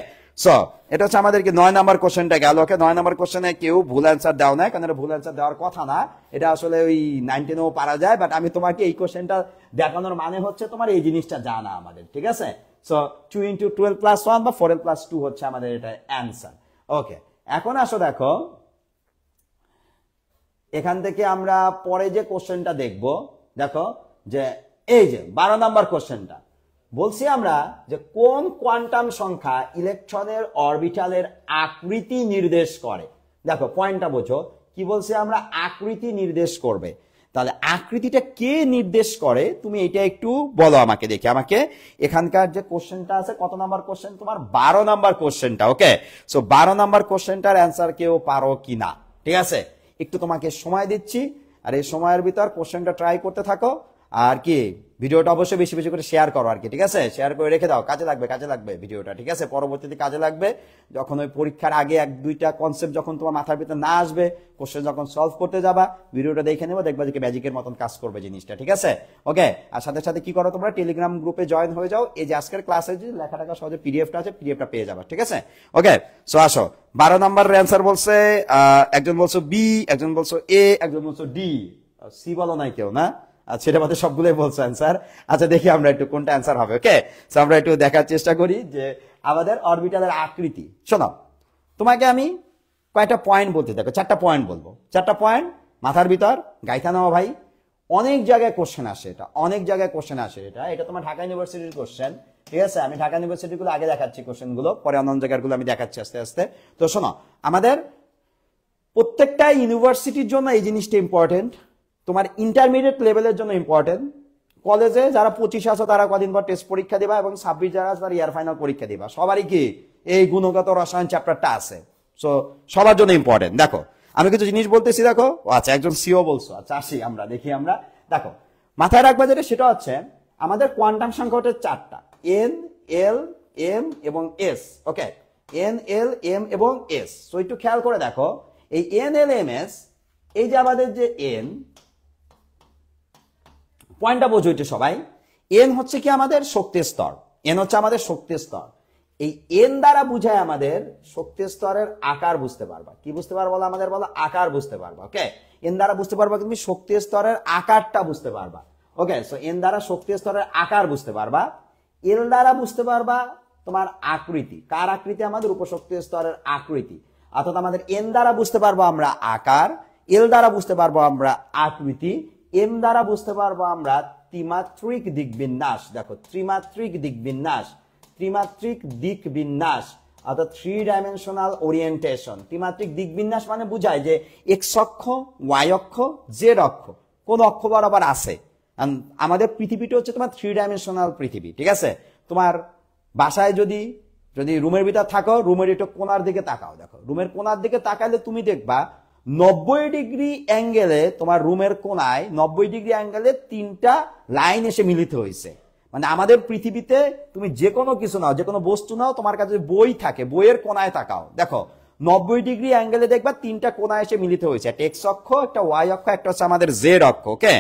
সো এটা হচ্ছে আমাদেরকে 9 নাম্বার কোশ্চেনটা গেল, ওকে। 9 নাম্বার কোশ্চেনে কেউ ভুল অ্যান্সার দাও না, কারণ এটা ভুল অ্যান্সার দেওয়ার কথা না। এটা আসলে ওই 9-10ও পারা যায়, বাট আমি তোমাকে এই কোশ্চেনটা দেখানোর মানে হচ্ছে তোমার এই জিনিসটা জানা আমাদের, ঠিক আছে। সো 2 ইন্টু 12 প্লাস 1 বা 4l প্লাস 2 হচ্ছে আমাদের এটা অ্যান্সার, ওকে। এখন আসো দেখো এখান থেকে আমরা পরে যে কোশ্চেনটা দেখবো, দেখো যে এই যে 12 নাম্বার কোশ্চেনটা বলছি আমরা যে কোন কোয়ান্টাম সংখ্যা ইলেকট্রনের অরবিটালের আকৃতি নির্দেশ করে। দেখো পয়েন্টটা বোঝো, কি বলছি আমরা? আকৃতি নির্দেশ করবে। তাহলে আকৃতিটা কে নির্দেশ করে তুমি এটা একটু বলো আমাকে, দেখি আমাকে। এখানকার যে কোশ্চেনটা আছে, কত নাম্বার কোশ্চেন তোমার? 12 নাম্বার কোশ্চেনটা। ওকে, সো 12 নাম্বার কোশ্চেনটার অ্যান্সার কেউ পারো কিনা, ঠিক আছে? একটু তোমাকে সময় দিচ্ছি, আর এই সময়ের ভিতর কোশ্চেনটা ট্রাই করতে থাকো। আর কি ভিডিওটা অবশ্যই বেশি বেশি করে শেয়ার করো আর কি, ঠিক আছে? শেয়ার করে রেখে দাও, কাজে লাগবে ভিডিওটা, ঠিক আছে? পরবর্তীতে কাজে লাগবে যখন ওই পরীক্ষার আগে 1-2টা কনসেপ্ট যখন তোমার মাথার ভিতরে না আসবে, কোশ্চেন যখন সলভ করতে যাবা, ভিডিওটা দেখে নেবো, দেখবা যে ম্যাজিকের মতন কাজ করবে জিনিসটা, ঠিক আছে? ওকে, আর সাথে সাথে কি করো, তোমরা টেলিগ্রাম গ্রুপে জয়েন হয়ে যাও। এই যে আজকের ক্লাসে যে লেখাটাকা সহজে পিডিএফটা আছে, পিডিএফটা পেয়ে যাবা, ঠিক আছে? ওকে, সো আসো 12 নাম্বার অ্যান্সার বলছে, একজন বলছো বি, একজন বলছো এ, একজন বলছো ডি, সি বলো নাই কেউ, না? আচ্ছা, এটা মধ্যে সবগুলোই বলছো অ্যান্সার। আচ্ছা, দেখি আমরা একটু কোনটা অ্যান্সার হবে। ওকে, সো আমরা একটু দেখার চেষ্টা করি যে আমাদের অরবিটালের আকৃতি। শোনো, তোমাকে আমি কয়েকটা পয়েন্ট বলতে দেখো, 4টা পয়েন্ট বলবো, 4টা পয়েন্ট মাথার ভিতর গাইথা নাও ভাই। অনেক জায়গায় কোশ্চেন আসে এটা, অনেক জায়গায় কোশ্চেন আসে এটা তোমার ঢাকা ইউনিভার্সিটির কোশ্চেন, ঠিক আছে? আমি ঢাকা ইউনিভার্সিটি গুলো আগে দেখাচ্ছি কোশ্চেন গুলো, পরে অন্য জায়গার গুলো আমি দেখাচ্ছি আস্তে আস্তে। তো শোনো, আমাদের প্রত্যেকটা ইউনিভার্সিটির জন্য এই জিনিসটা ইম্পর্টেন্ট, তোমার ইন্টারমিডিয়েট লেভেলের জন্য ইম্পর্টেন্ট। কলেজে যারা 25 আছো তারা কদিন পর টেস্ট পরীক্ষা দিবা, এবং 26 যারা আছে তারা ইয়ার ফাইনাল পরীক্ষা দিবা। সবারই কি এই গুণগত রসায়ন চ্যাপ্টারটা আছে, সো সবার জন্য ইম্পর্টেন্ট। দেখো আমি কিছু জিনিস বলতেছি, দেখো। আচ্ছা, একজন সিও বলছো, আচ্ছা আসি আমরা, দেখি আমরা। দেখো, মাথায় রাখবা যেটা, সেটা হচ্ছে আমাদের কোয়ান্টাম সংখ্যা হচ্ছে 4টা, এন, এল, এম এবং এস। ওকে, এন, এল, এম এবং এস। সো একটু খেয়াল করে দেখো, এই এন, এল, এম, এস, এই যে আমাদের যে এন, পয়েন্টটা বোঝো এটা সবাই। এন হচ্ছে কি আমাদের শক্তির স্তর, এন হচ্ছে আমাদের শক্তির স্তর। এই এন দ্বারা বুঝায় আমাদের শক্তির স্তরের আকার বুঝতে পারবা। কি বুঝতে পারবো? আমাদের বলো আকার বুঝতে পারবা। ওকে, এন দ্বারা বুঝতে পারবা তুমি শক্তির স্তরের আকারটা বুঝতে পারবা। ওকে, সো এন দ্বারা শক্তির স্তরের আকার বুঝতে পারবা। এল দ্বারা বুঝতে পারবা তোমার আকৃতি। কার আকৃতি? আমাদের উপশক্তির স্তরের আকৃতি। অর্থাৎ আমাদের এন দ্বারা বুঝতে পারবো আমরা আকার, এল দ্বারা বুঝতে পারবো আমরা আকৃতি, এম দ্বারা বুঝতে পারবো আমরা ত্রিমাত্রিক দিক বিন্যাস। দেখো, ত্রিমাত্রিক দিক বিন্যাস, ত্রিমাত্রিক দিক বিন্যাস অর্থাৎ 3 ডাইমেনশনাল ওরিয়েন্টেশন। ত্রিমাত্রিক দিক বিন্যাস মানে বুঝায় যে এক্স অক্ষ, ওয়াই অক্ষ, জেড অক্ষ কোন অক্ষ বরাবর আছে। আমাদের পৃথিবীটা হচ্ছে তোমার 3 ডাইমেনশনাল পৃথিবী, ঠিক আছে? তোমার বাসায় যদি রুমের ভিতর থাকো, রুমের একটু কোণার দিকে তাকাও, দেখো রুমের কোণার দিকে তাকালে তুমি দেখবা 90 ডিগ্রি অ্যাঙ্গেলে, তোমার রুমের কোণায় 90 ডিগ্রি অ্যাঙ্গেলে 3টা লাইন এসে মিলিত হয়েছে। মানে আমাদের পৃথিবীতে তুমি যে কোনো কিছু নাও, যে কোনো বস্তু নাও, তোমার কাছে বই থাকে, বইয়ের কোণায় তাকাও, দেখো 90 ডিগ্রি অ্যাঙ্গেলে দেখবা 3টা কোণা এসে মিলিত হয়েছে, একটা এক্স অক্ষ, একটা ওয়াই অক্ষ, একটা হচ্ছে আমাদের জেড অক্ষ। ওকে,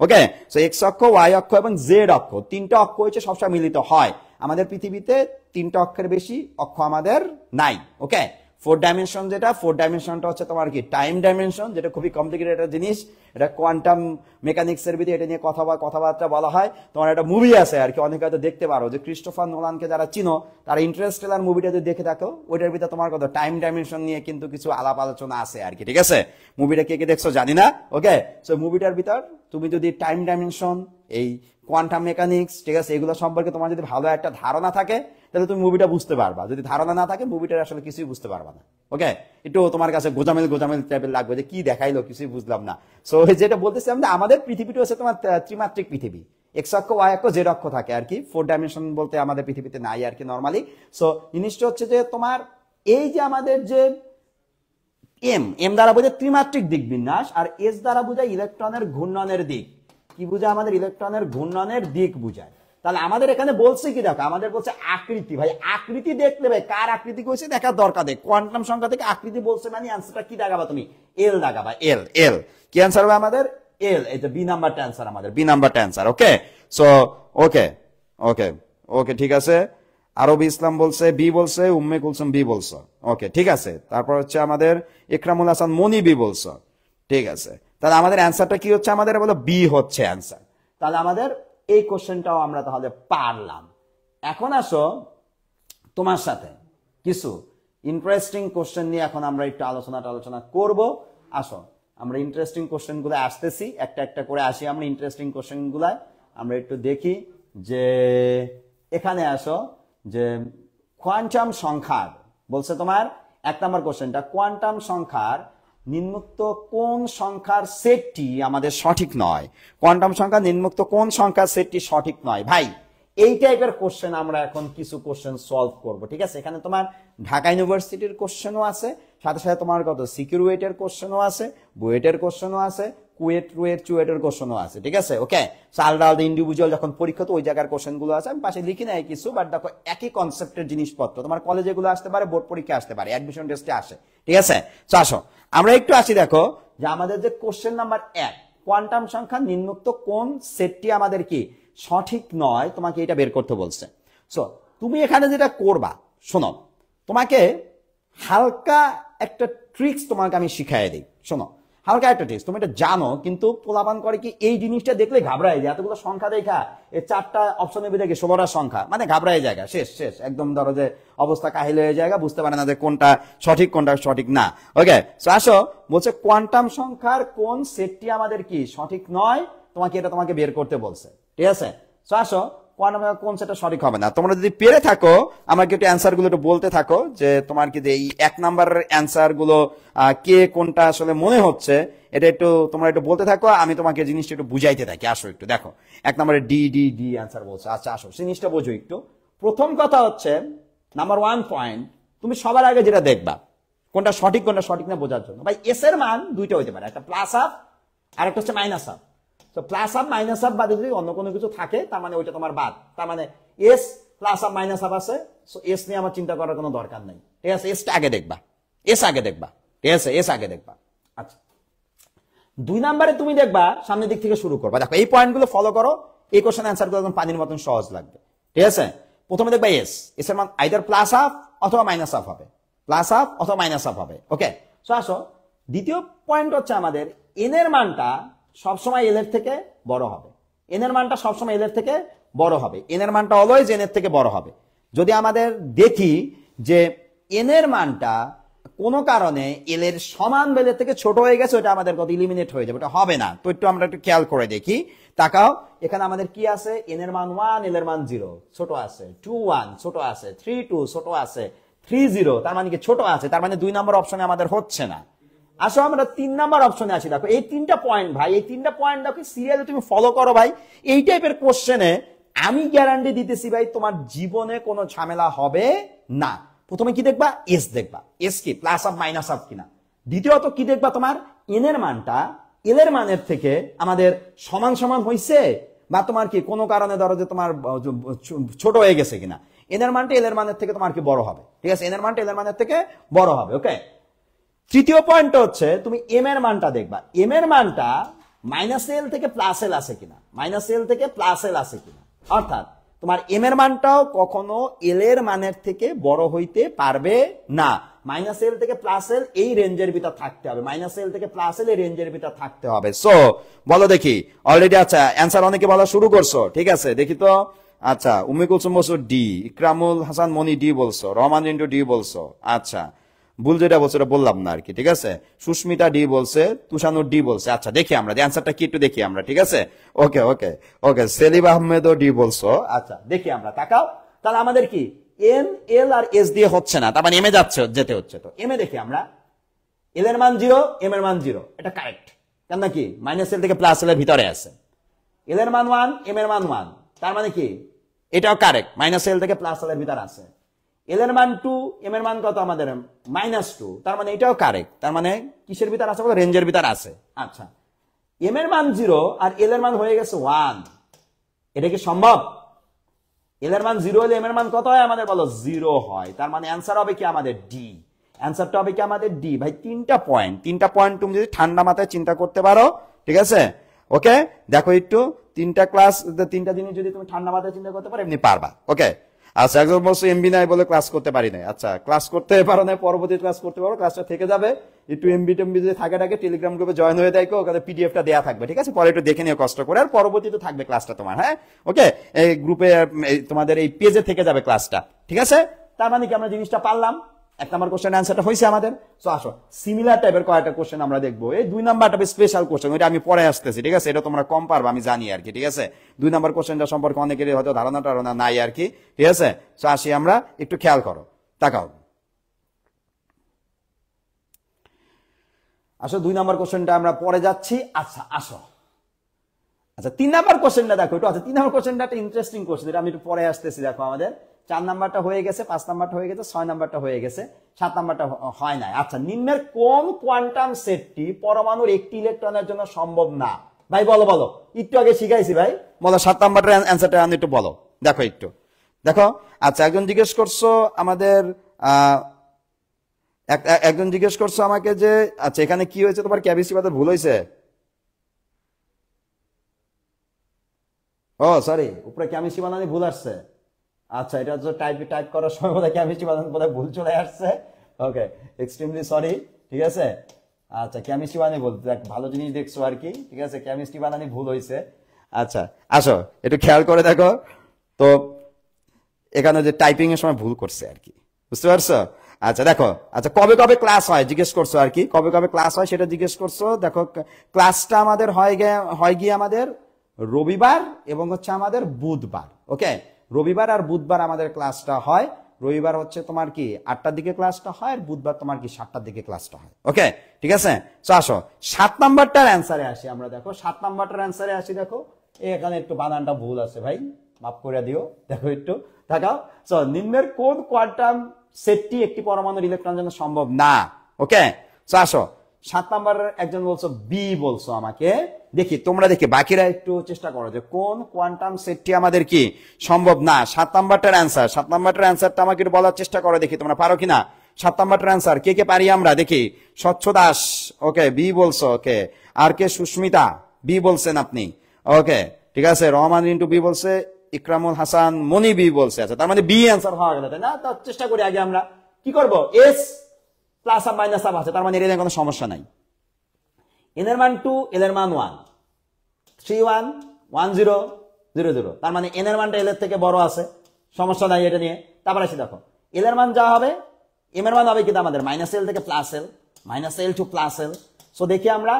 ওকে, সো এক্স অক্ষ, ওয়াই অক্ষ এবং জেড অক্ষ, 3টা অক্ষ হচ্ছে সবসময় মিলিত হয়। আমাদের পৃথিবীতে 3টা অক্ষের বেশি অক্ষ আমাদের নাই। ওকে, 4 ডাইমেনশন, যেটা 4 ডাইমেনশনটা হচ্ছে তোমার কি টাইম ডাইমেনশন, যেটা খুবই কমপ্লিকেটেড একটা জিনিস। এটা কোয়ান্টাম মেকানিক্স এর ভিতরে এটা নিয়ে কথাবার্তা বলা হয়। তোমার একটা মুভি আছে আর কি, অনেকে হয়তো দেখতে পারো, যে ক্রিস্টোফার নোলানকে যারা চিনো তারা ইন্টারস্টেলার মুভিটা যদি দেখে থাকো, ওইটার ভিতরে তোমার কত টাইম ডাইমেনশন নিয়ে কিন্তু কিছু আলাপ আলোচনা আছে আর কি, ঠিক আছে? মুভিটা কে কে দেখছো জানি না। ওকে, সো মুভিটার ভিতর তুমি যদি টাইম ডাইমেনশন, এই কোয়ান্টাম মেকানিক্স, ঠিক আছে, এগুলো সম্পর্কে তোমার যদি ভালো একটা ধারণা থাকে, তাহলে তুমি মুভিটা বুঝতে পারবা। যদি ধারণা না থাকে, মুভিটার আসলে কিছুই বুঝতে পারবা না। ওকে, একটু তোমার কাছে গোজামিল টাইপের লাগবে, যে কি দেখাইলো কিছুই বুঝলাম না। সো যেটা বলতেছিলাম যে আমাদের পৃথিবীটা হচ্ছে তোমার ত্রিমাত্রিক পৃথিবী, এক্স অক্ষ, ওয়াই অক্ষ, জেড অক্ষ থাকে আর কি। 4 ডাইমেনশন বলতে আমাদের পৃথিবীতে নাই আর কি নর্মালি। সো জিনিসটা হচ্ছে যে তোমার এই যে আমাদের যে এম দ্বারা বোঝায় ত্রিমাত্রিক দিক বিন্যাস, আর এস দ্বারা বোঝায় ইলেকট্রনের ঘূর্ণনের দিক। কি বোঝায়? আমাদের ইলেকট্রনের ঘূর্ণনের দিক বোঝায়। তাহলে আমাদের এখানে বলছে কি, দেখো আমাদের বলছে আকৃতি। ভাই আকৃতি দেখলে ভাই কার আকৃতি কইছে দেখার দরকার নেই। কোয়ান্টাম সংখ্যা থেকে আকৃতি বলছে মানে অ্যান্সারটা কি দাগাবা তুমি? এল দাগাবা, এল। এল কি অ্যান্সার হবে আমাদের? এল। এই যে বি নাম্বারটা অ্যান্সার আমাদের, বি নাম্বারটা অ্যান্সার। ওকে, সো ওকে ওকে ওকে, ঠিক আছে। আরবি ইসলাম বলছে বি বলছে, উম্মে কুলসুম বি বলছো। ওকে, ঠিক আছে। তারপর হচ্ছে আমাদের ইকরামুল হাসান মনি বি বলছো, ঠিক আছে। তাহলে আমাদের অ্যান্সারটা কি হচ্ছে? আমাদের বলো বি হচ্ছে অ্যান্সার। তাহলে আমাদের এই কোশ্চেনটাও আমরা তাহলে পারলাম। এখন আসো তোমার সাথে কিছু ইন্টারেস্টিং কোশ্চেন নিয়ে এখন আমরা একটু আলোচনা করব। আসো আমরা ইন্টারেস্টিং কোশ্চেন গুলো আসতেছি, একটা একটা করে আসি আমরা ইন্টারেস্টিং কোশ্চেন গুলায়। আমরা একটু দেখি যে এখানে আসো, যে কোয়ান্টাম সংখ্যার বলছে তোমার 1 নম্বর কোশ্চেনটা, কোয়ান্টাম সংখ্যার নিম্নোক্ত কোন সংখ্যার সেটটি আমাদের সঠিক নয়? কোয়ান্টাম সংখ্যা নিম্নোক্ত কোন সংখ্যার সেটটি সঠিক নয়? ভাই এই টাইপের কোশ্চেন আমরা এখন কিছু কোশ্চেন সলভ করব, ঠিক আছে? এখানে তোমার ঢাকা ইউনিভার্সিটির কোশ্চেনও আছে, সাথে সাথে তোমার কত সিকিউরিটির কোশ্চেনও আছে, বুয়েটের কোশ্চেনও আছে, কুয়েট রুয়েট চুয়েটের কোশ্চেনও আছে, ঠিক আছে? ওকে, আলাদা আলাদা ইন্ডিভিজুয়াল যখন পরীক্ষা তো ওই জায়গার কোশ্চেন গুলো আছে, আমি পাশে লিখি নাই কিছু, বাট দেখো একই কনসেপ্টের জিনিসপত্র তোমার কলেজে গুলো আসতে পারে, বোর্ড পরীক্ষা আসতে পারে, অ্যাডমিশন টেস্টে আসে, ঠিক আছে? তো আসো আমরা একটু আসি, দেখো যে আমাদের যে কোশ্চেন নাম্বার 1, কোয়ান্টাম সংখ্যা নিম্নোক্ত কোন সেটটি আমাদের কি সঠিক নয়, তোমাকে এটা বের করতে বলছে। সো তুমি এখানে যেটা করবা, শোনো, তোমাকে হালকা একটা ট্রিক্স তোমাকে আমি শিখাই দিই। শোনো, হালকা একটা ট্রিক্স, তুমি এটা জানো, কিন্তু পোলাপান করে কি এই জিনিসটা দেখলে ঘাবড়ায় যায়, এতগুলো সংখ্যা দেখা এই 4টা অপশনের ভিতরে 16টা সংখ্যা, মানে ঘাবড়ায় জায়গা, শেষ শেষ একদম, ধরো যে অবস্থা কাহিল হয়ে জায়গা, বুঝতে পারে না যে কোনটা সঠিক কোনটা সঠিক না। ওকে, সো আসো, বলছে কোয়ান্টাম সংখ্যার কোন সেটটি আমাদের কি সঠিক নয়, তোমাকে এটা তোমাকে বের করতে বলছে, ঠিক আছে? সো আসো, কোয়ান্টাম কোন সেটটা সঠিক হবে না, তোমরা যদি পেরে থাকো আমাকে একটু অ্যান্সার গুলো একটু বলতে থাকো, যে তোমার কি এই 1 নাম্বারের অ্যান্সার গুলো কে কোনটা আসলে মনে হচ্ছে, এটা একটু তোমরা একটু বলতে থাকো, আমি তোমাকে জিনিসটা একটু বুঝাইতে থাকি। আসো একটু দেখো, 1 নম্বরে ডি ডি ডি অ্যান্সার বলছে। আচ্ছা আসো, জিনিসটা বোঝো একটু। প্রথম কথা হচ্ছে, নাম্বার 1 পয়েন্ট, তুমি সবার আগে যেটা দেখবা কোনটা সঠিক কোনটা সঠিক না বোঝার জন্য, ভাই এস এর মান দুইটা হইতে পারে, একটা প্লাস হাফ আর একটা হচ্ছে মাইনাস হাফ। তো প্লাস হাফ মাইনাস হাফ বাদে যদি অন্য কোনো কিছু থাকে, তার মানে ওইটা তোমার বাদ, তার মানে S plus half minus half আছে, সো এস নিয়ে আমার চিন্তা করার কোনো দরকার নাই, ঠিক আছে? এসটা আগে দেখবা, এস আগে দেখবা, ঠিক আছে? এস আগে দেখবা। আচ্ছা, 2 নম্বরে তুমি দেখবা সামনের দিক থেকে শুরু করবা, দেখো এই পয়েন্টগুলো ফলো করো, এই কোশ্চেন অ্যান্সার গুলো একদম পানির মতন সহজ লাগবে, ঠিক আছে? প্রথমে দেখবা এস, এস এর মান আইদার প্লাস হাফ অথবা মাইনাস হাফ হবে, প্লাস হাফ অথবা মাইনাস হাফ হবে। ওকে, সো আসো, দ্বিতীয় পয়েন্ট হচ্ছে আমাদের এন এর মানটা সবসময় এল এর থেকে বড় হবে, এন এর মানটা সবসময় এল এর থেকে বড় হবে, এন এর মানটা অলওয়েজ এন এর থেকে বড় হবে। যদি আমাদের দেখি যে এন এর মানটা কোনো কারণে এল এর সমান বেলের থেকে ছোট হয়ে গেছে, ওটা আমাদের কত ইলিমিনেট হয়ে যাবে, ওটা হবে না। তো একটু আমরা একটু খেয়াল করে দেখি, তাকাও, এখানে আমাদের কি আছে, এন এর মান 1, এল এর মান 0, ছোট আছে, 2 1 ছোট আছে, 3 2 ছোট আছে, 3 0 তার মানে কি ছোট আছে, তার মানে 2 নম্বর অপশনে আমাদের হচ্ছে না। আসো আমরা 3 নম্বর অপশনে আসি, দেখো এই 3টা পয়েন্ট, ভাই এই 3টা পয়েন্ট দেখো সিরিয়ালে তুমি ফলো করো ভাই, এই টাইপের কোশ্চেনে আমি গ্যারান্টি দিতেছি ভাই তোমার জীবনে কোনো ঝামেলা হবে না। প্রথমে কি দেখবা, এস দেখবা, এস কি প্লাস আপ মাইনাস আপ কিনা। দ্বিতীয়ত কি দেখবা, তোমার এন এর মানটা এল এর মানের থেকে আমাদের সমান সমান হইছে, বা তোমার কি কোনো কারণে ধরো যে তোমার ছোট হয়ে গেছে কিনা, এন এর মানটা এল এর মানের থেকে তোমার কি বড় হবে, ঠিক আছে? এন এর মানটা এল এর মানের থেকে বড় হবে। ওকে, তৃতীয় পয়েন্ট হচ্ছে তুমি এম এর মানটা দেখবা, এম এর মানটা মাইনাস এল থেকে প্লাস এল আছে কিনা, মাইনাস এল থেকে প্লাস এল আছে কিনা, অর্থাৎ তোমার এম এর মানটাও কখনো এল এর মানের থেকে বড় হইতে পারবে না, মাইনাস এল থেকে প্লাস এল এই রেঞ্জের ভিতর থাকতে হবে, মাইনাস এল থেকে প্লাস এল এই রেঞ্জের ভিতর থাকতে হবে। সো বলো দেখি, অলরেডি আচ্ছা অ্যান্সার অনেকে বলা শুরু করছো, ঠিক আছে? দেখি তো, আচ্ছা উম্মে কুলসুম বলছো ডি, ইকরামুল হাসান মনি ডি বলছো, রহমান রিন্টু ডি বলছো, আচ্ছা ভুল যেটা বলছে ওটা বললাম না আর কি, ঠিক আছে? সুস্মিতা ডি বলছে, তুষানুর ডি বলছে। আচ্ছা দেখি আমরা অ্যান্সারটা কি একটু দেখি আমরা, ঠিক আছে? ওকে ওকে ওকে, সেলিম আহমেদও ডি বলছো। আচ্ছা দেখি আমরা, তাকাও, তাহলে আমাদের কি এন এল আর এস দিয়ে হচ্ছে না, তার মানে এম এ যেতে হচ্ছে। তো এম এ দেখি আমরা, এল এর মান 0, এম এর মান 0, এটা কারেক্ট, কেন কি মাইনাস এল থেকে প্লাস এল এর ভিতরে আছে। এল এর মান 1, এম এর মান 1, তার মানে কি এটাও কারেক্ট, মাইনাস এল থেকে প্লাস এল এর ভিতরে আছে। এল এর মান 2, এম এর মান কত আমাদের -2, তার মানে এটাও কারেক্ট, তার মানে কিসের ভিতর আছে, বলো রেঞ্জের ভিতর আছে। আচ্ছা, এম এর মান 0 আর এল এর মান হয়ে গেছে 1, এটা কি সম্ভব? এল এর মান 0 হলে এম এর মান কত হয় আমাদের, বলো 0 হয়, তার মানে অ্যান্সার হবে কি আমাদের ডি, অ্যান্সারটা হবে কি আমাদের ডি। ভাই 3টা পয়েন্ট তুমি যদি ঠান্ডা মাথায় চিন্তা করতে পারো, ঠিক আছে? ওকে, দেখো একটু 3টা জিনিস যদি তুমি ঠান্ডা মাথায় চিন্তা করতে পারো, এমনি পারবা। ওকে, আচ্ছা একজন বলছো এমবি নাই বলে ক্লাস করতে পারি নাই। আচ্ছা ক্লাস করতে পারো না, পরবর্তী ক্লাস করতে পারো, ক্লাসটা থেকে যাবে, একটু এমবি টেমবি যদি থাকে টেলিগ্রাম গ্রুপে জয়েন হয়ে দেখো, ওখানে পিডিএফটা দেওয়া থাকবে, ঠিক আছে? পরে একটু দেখে নিও কষ্ট করে, আর পরবর্তীতে থাকবে ক্লাসটা তোমার, হ্যাঁ? ওকে, এই গ্রুপে তোমাদের এই পেজে থেকে যাবে ক্লাসটা, ঠিক আছে? তার মানে কি আমরা জিনিসটা পারলাম, 1 নম্বর কোশ্চেন অ্যান্সারটা হয়েছে আমাদের। সো আসো সিমিলার টাইপের কয়েকটা কোশ্চেন আমরা দেখবো। এই 2 নাম্বারটা স্পেশাল কোশ্চেন, ওইটা আমি পরে আসতেছি, ঠিক আছে? এটা তোমরা কম পারবা আমি জানি আর কি, ঠিক আছে? 2 নাম্বার কোশ্চেনটা সম্পর্কে অনেকেরই হয়তো ধারণা নাই আর কি, ঠিক আছে? সো আসি আমরা, একটু খেয়াল করো, তাকাও। আসো 2 নাম্বার কোশ্চেনটা আমরা পরে যাচ্ছি। আচ্ছা আসো, আচ্ছা 3 নাম্বার কোশ্চেনটা দেখো একটু। আচ্ছা 3 নাম্বার কোশ্চেনটা একটা ইন্টারেস্টিং কোশ্চেন, এটা আমি একটু পরে আসতেছি। দেখো আমাদের 4 নাম্বারটা হয়ে গেছে, 5 নাম্বারটা হয়ে গেছে, 6 নাম্বারটা হয়ে গেছে, 7 নাম্বারটা হয় নাই। আচ্ছা নিম্নের কোন কোয়ান্টাম সেটটি পরমাণুর একটি ইলেকট্রনের জন্য সম্ভব না? ভাই বলো বলো, একটু আগে শিখাইছি ভাই, বলো 7 নাম্বারটার অ্যান্সারটা আমি একটু বলো, দেখো একটু দেখো। আচ্ছা একজন জিজ্ঞেস করছো আমাদের একজন জিজ্ঞেস করছো আমাকে যে আচ্ছা এখানে কি হয়েছে, তোমার কেমিস্ট্রি পাতে ভুল হয়েছে? ও সরি, উপরে কেমিস্ট্রি বানানি ভুল আসছে। আচ্ছা এটা তো টাইপ করার সময় বোধহয় কেমিস্ট্রি বানান বোধহয় ভুল চলে আসছে। ওকে এক্সট্রিমলি সরি, ঠিক আছে। আচ্ছা কেমিস্ট্রি বানানি ভুল, দেখ ভালো জিনিস দেখছো আর কি, ঠিক আছে, কেমিস্ট্রি বানানি ভুল হয়েছে। আচ্ছা আসো একটু খেয়াল করে দেখো তো, এখানে যে টাইপিং এর সময় ভুল করছে আর কি, বুঝতে পারছো? আচ্ছা দেখো, আচ্ছা কবে কবে ক্লাস হয় জিজ্ঞেস করছো আর কি, কবে কবে ক্লাস হয় সেটা জিজ্ঞেস করছো। দেখো ক্লাসটা আমাদের হয় গিয়ে আমাদের রবিবার এবং হচ্ছে আমাদের বুধবার। ওকে রবিবার আর বুধবার আমাদের ক্লাসটা হয়। রবিবার হচ্ছে তোমার কি 8টার দিকে ক্লাসটা হয়, আর বুধবার তোমার কি 7টার দিকে ক্লাসটা হয়। ওকে ঠিক আছে, তো আসো 7 নাম্বারটার অ্যান্সারে আসি আমরা। দেখো 7 নাম্বারটার অ্যান্সারে আসি। দেখো এখানে একটু বানানটা ভুল আছে ভাই, মাফ করে দিও। দেখো একটু দেখাও, সো নিম্নের কোন কোয়ান্টাম সেটটি একটি পরমাণুর ইলেকট্রনের জন্য সম্ভব না? ওকে সো আসো 7 নাম্বারের একজন বলছো বি বলছো আমাকে, দেখি তোমরা দেখি বাকিরা একটু চেষ্টা করো যে কোন কোয়ান্টাম সেটটি আমাদের কি সম্ভব না। 7 নাম্বারটার অ্যান্সার, 7 নাম্বারটার অ্যান্সারটা আমাকে একটু বলার চেষ্টা করো, দেখি তোমরা পারো কিনা। 7 নাম্বারটার অ্যান্সার কে কে পারি আমরা দেখি। স্বচ্ছ দাস ওকে বি বলছো, ওকে আর কে সুস্মিতা বি বলছেন আপনি, ওকে ঠিক আছে। রহমান রিন্টু বি বলছে, ইকরামুল হাসান মনি বি বলছে। আচ্ছা তার মানে বি অ্যান্সার হওয়া গেল তাই না? তো চেষ্টা করি আগে আমরা কি করব, S plus up minus up আছে, তার মানে এর কোনো সমস্যা নাই। এন এর মান 2, এল এর মান 1, 3 1 1 0 0 0, তার মানে এন এর মানটা এল এর থেকে বড় আছে, সমস্যা নাই এটা নিয়ে। তারপর আসি দেখো এল এর মান যা হবে, এম এর মান হবে কিন্তু আমাদের মাইনাস এল থেকে plus L, minus L two plus L. So দেখি আমরা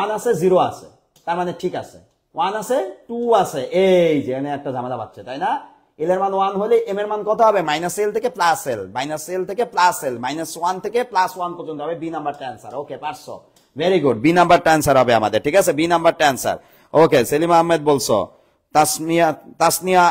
1 আছে 0 আছে, তার মানে ঠিক আছে। 1 আছে 2 আছে, এই যে এখানে একটা ঝামেলা পাচ্ছে তাই না। এল এর মান 1 হলে এম এর মান কত হবে, মাইনাস এল থেকে প্লাস এল, মাইনাস এল থেকে প্লাস এল, মাইনাস 1 থেকে প্লাস 1 পর্যন্ত হবে। বি নাম্বারটা অ্যান্সার। ওকে পারছো, ভেরি গুড, বি নাম্বারটা অ্যান্সার হবে আমাদের, ঠিক আছে বি নাম্বারটা অ্যান্সার। ওকে সেলিম আহমেদ বলছো, তাসনিয়া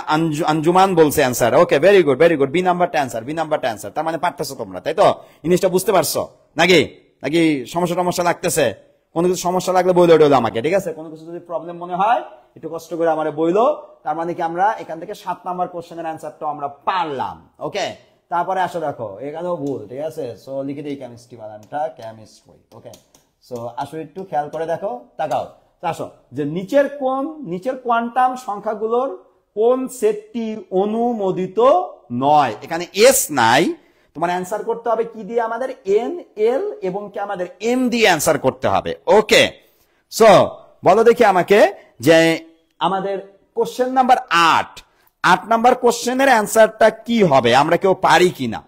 আঞ্জুমান বলছে answer. Okay very good very good, B নাম্বারটা অ্যান্সার, বি নাম্বারটা অ্যান্সার। তার মানে পারতেছো তোমরা তাই তো, জিনিসটা বুঝতে পারছো নাকি? নাকি সমস্যা লাগতেছে? কোনো কিছু সমস্যা লাগলে বইলো ওটা আমাকে, ঠিক আছে। কোনো কিছু যদি প্রবলেম মনে হয় একটু কষ্ট করে আমার বইলো। তার মানে কি আমরা এখান থেকে 7 নাম্বার কোশ্চেনের অ্যান্সারটা আমরা পারলাম। ওকে তারপরে আসো দেখো এখানেও ভুল, ঠিক আছে। সো লিখে দিই কেমিস্ট্রি বানানটা কেমিস্ট্রি। ওকে সো আসো একটু খেয়াল করে দেখো, তাকাও। আসো যে নিচের কোয়ান্টাম সংখ্যাগুলোর কোন সেটটি অনুমোদিত নয়? এখানে এস নাই, তোমার অ্যান্সার করতে হবে কি দিয়ে, আমাদের এন এল এবং কি আমাদের এম দিয়ে অ্যান্সার করতে হবে। ওকে সো বলো দেখি আমাকে যে আমাদের কোশ্চেন নাম্বার 8 নাম্বার কোশ্চেনের অ্যান্সারটা কি হবে, আমরা কেউ পারি কিনা?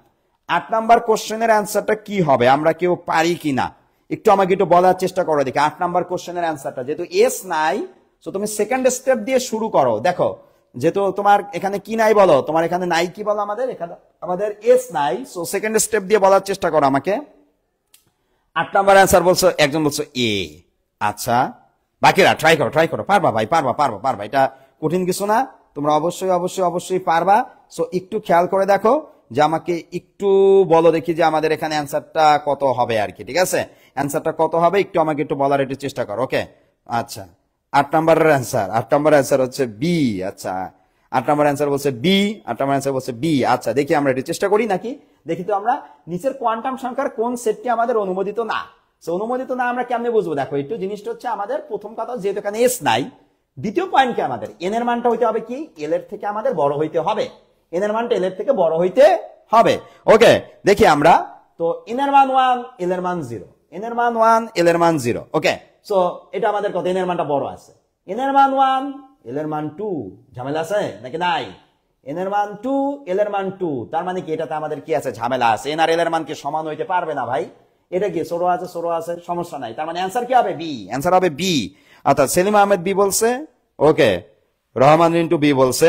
8 নাম্বার কোশ্চেনের অ্যান্সারটা কি হবে, আমরা কেউ পারি কিনা? একটু আমাকে একটু বলার চেষ্টা করো দেখি। 8 নাম্বার কোশ্চেনের অ্যান্সারটা, যেহেতু এস নাই তো তুমি সেকেন্ড স্টেপ দিয়ে শুরু করো। দেখো যেহেতু তোমার এখানে কি নাই বলো, তোমার এখানে নাই কি বলো, আমাদের এখানে আমাদের এস নাই। সো সেকেন্ড স্টেপ দিয়ে বলার চেষ্টা করো আমাকে। 8 নাম্বার অ্যান্সার বলছো, একজন বলছো এ। আচ্ছা বাকিরা ট্রাই করো, পারবা ভাই, পারবা, এটা কঠিন কিছু না, তোমরা অবশ্যই পারবা। সো একটু খেয়াল করে দেখো যে আমাকে একটু বলো দেখি যে আমাদের এখানে অ্যান্সারটা কত হবে আর কি, ঠিক আছে। অ্যান্সারটা কত হবে একটু আমাকে একটু বলার একটু চেষ্টা করো। ওকে আচ্ছা 8 নাম্বারের অ্যান্সার হচ্ছে বি। আচ্ছা 8 নাম্বার অ্যান্সার বলছে বি, 8 নাম্বার অ্যান্সার বলছে বি। আচ্ছা দেখি আমরা একটু চেষ্টা করি নাকি, দেখি তো আমরা নিচের কোয়ান্টাম সংখ্যার কোন সেটটি আমাদের অনুমোদিত না। অনুমোদিত না আমরা কেমনে বুঝবো, দেখো একটু জিনিসটা হচ্ছে আমাদের প্রথম কথা, যেহেতু এখানে এস নাই, দ্বিতীয় পয়েন্ট কি আমাদের এন এর মানটা হইতে হবে কি এল এর থেকে আমাদের বড় হইতে হবে, এন এর মানটা এল এর থেকে বড় হইতে হবে। ওকে দেখি আমরা তো এন এর মান 1 এল এর মান 0, এন এর মান 1 এল এর মান 0। ওকে সো এটা আমাদের কত, এন এর মানটা বড় আছে, এন এর মান 1 এল এর মান 2, ঝামেলা আছে নাকি নাই? এন এর মান 2 এল এর মান 2, তার মানে কি এটাতে আমাদের কি আছে, ঝামেলা আছে। এন আর এল এর মান কি সমান হইতে পারবে না ভাই, এটা কি ছোট আছে সমস্যা নাই, তার মানে অ্যান্সার কি হবে বি, অ্যান্সার হবে বি। অর্থাৎ সেলিম আহমেদ বি বলছে, ওকে রহমান রিন্টু বি বলছে,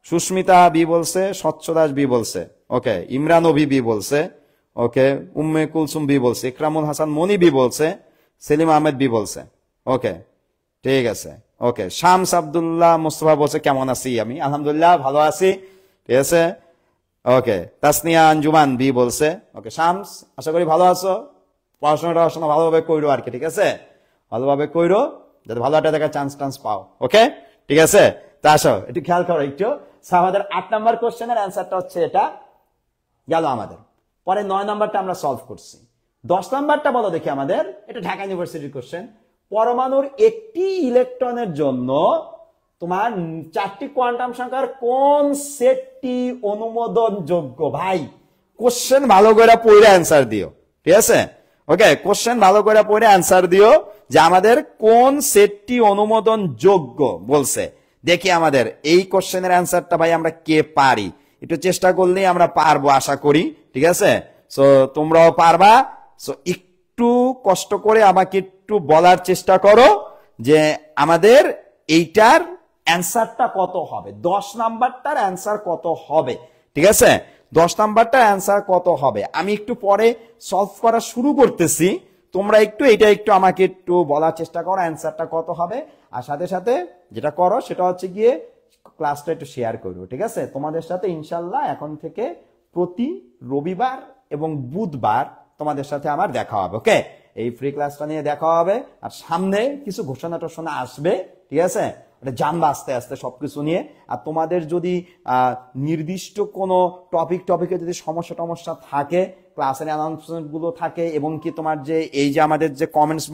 সুস্মিতা বি বলছে, স্বচ্ছ দাস বি বলছে, ওকে ইমরান বি বলছে, ওকে উম্মে কুলসুম বি বলছে, ইকরামুল হাসান মনি বি বলছে, সেলিম আহমেদ বি বলছে, ওকে ঠিক আছে। ওকে, শামস আব্দুল্লাহ মুস্তফা বলছে কেমন আছি আমি, আলহামদুলিল্লাহ ভালো আছি, ঠিক আছে। ওকে, তাসনিয়া আঞ্জুমান বি বলছে, ওকে শামস আশা করি ভালো আছো, পড়াশোনা ভালোভাবে কইরো আর কি, ঠিক আছে, ভালোভাবে কইরো যাতে ভালো একটা দেখার চান্স পাও। ওকে ঠিক আছে, তা আসো একটু খেয়াল করো একটু। আমাদের 8 নাম্বার কোশ্চেনের অ্যান্সারটা হচ্ছে এটা গেল আমাদের। পরে 9 নাম্বারটা আমরা সলভ করছি। 10 নাম্বারটা বলো দেখি আমাদের, এটা ঢাকা ইউনিভার্সিটির কোশ্চেন। পরমাণুর একটি ইলেকট্রনের জন্য তোমার 4টি কোয়ান্টাম সংখ্যার কোন সেটটি অনুমোদনযোগ্য? ভাই কোশ্চেন ভালো করে পড়ে অ্যান্সার দিও, ঠিক আছে। ওকে, কোশ্চেন ভালো করে পড়ে অ্যান্সার দিও যে আমাদের কোন সেটটি অনুমোদনযোগ্য বলছে। দেখি আমাদের এই কোশ্চেনের অ্যান্সারটা ভাই আমরা কে পারি, একটু চেষ্টা করলেই আমরা পারবো আশা করি, ঠিক আছে। সো তোমরাও পারবা। সো একটু কষ্ট করে আমাকে একটু বলার চেষ্টা করো যে আমাদের এইটার অ্যান্সারটা কত হবে, 10 নাম্বারটার অ্যান্সার কত হবে, ঠিক আছে। 10 নাম্বারটার অ্যান্সার কত হবে আমি একটু পরে সলভ করা শুরু করতেছি, তোমরা এটা একটু আমাকে একটু বলার চেষ্টা করো অ্যান্সারটা কত হবে। আর সাথে সাথে যেটা করো সেটা হচ্ছে গিয়ে ক্লাসটা একটু শেয়ার করো, ঠিক আছে। তোমাদের সাথে ইনশাল্লাহ এখন থেকে প্রতি রবিবার এবং বুধবার তোমাদের সাথে আমার দেখা হবে। ওকে, এই ফ্রি ক্লাসটা নিয়ে দেখা হবে। আর সামনে কিছু ঘোষণা টোষণা আসবে, ঠিক আছে, এটা জানবা আস্তে আস্তে সবকিছু নিয়ে। আর তোমাদের যদি নির্দিষ্ট কোনো টপিকে যদি সমস্যা থাকে, ক্লাসের অ্যানাউন্সমেন্ট গুলো থাকে, এবং কি তোমার যে এই যে আমাদের যে কমেন্টস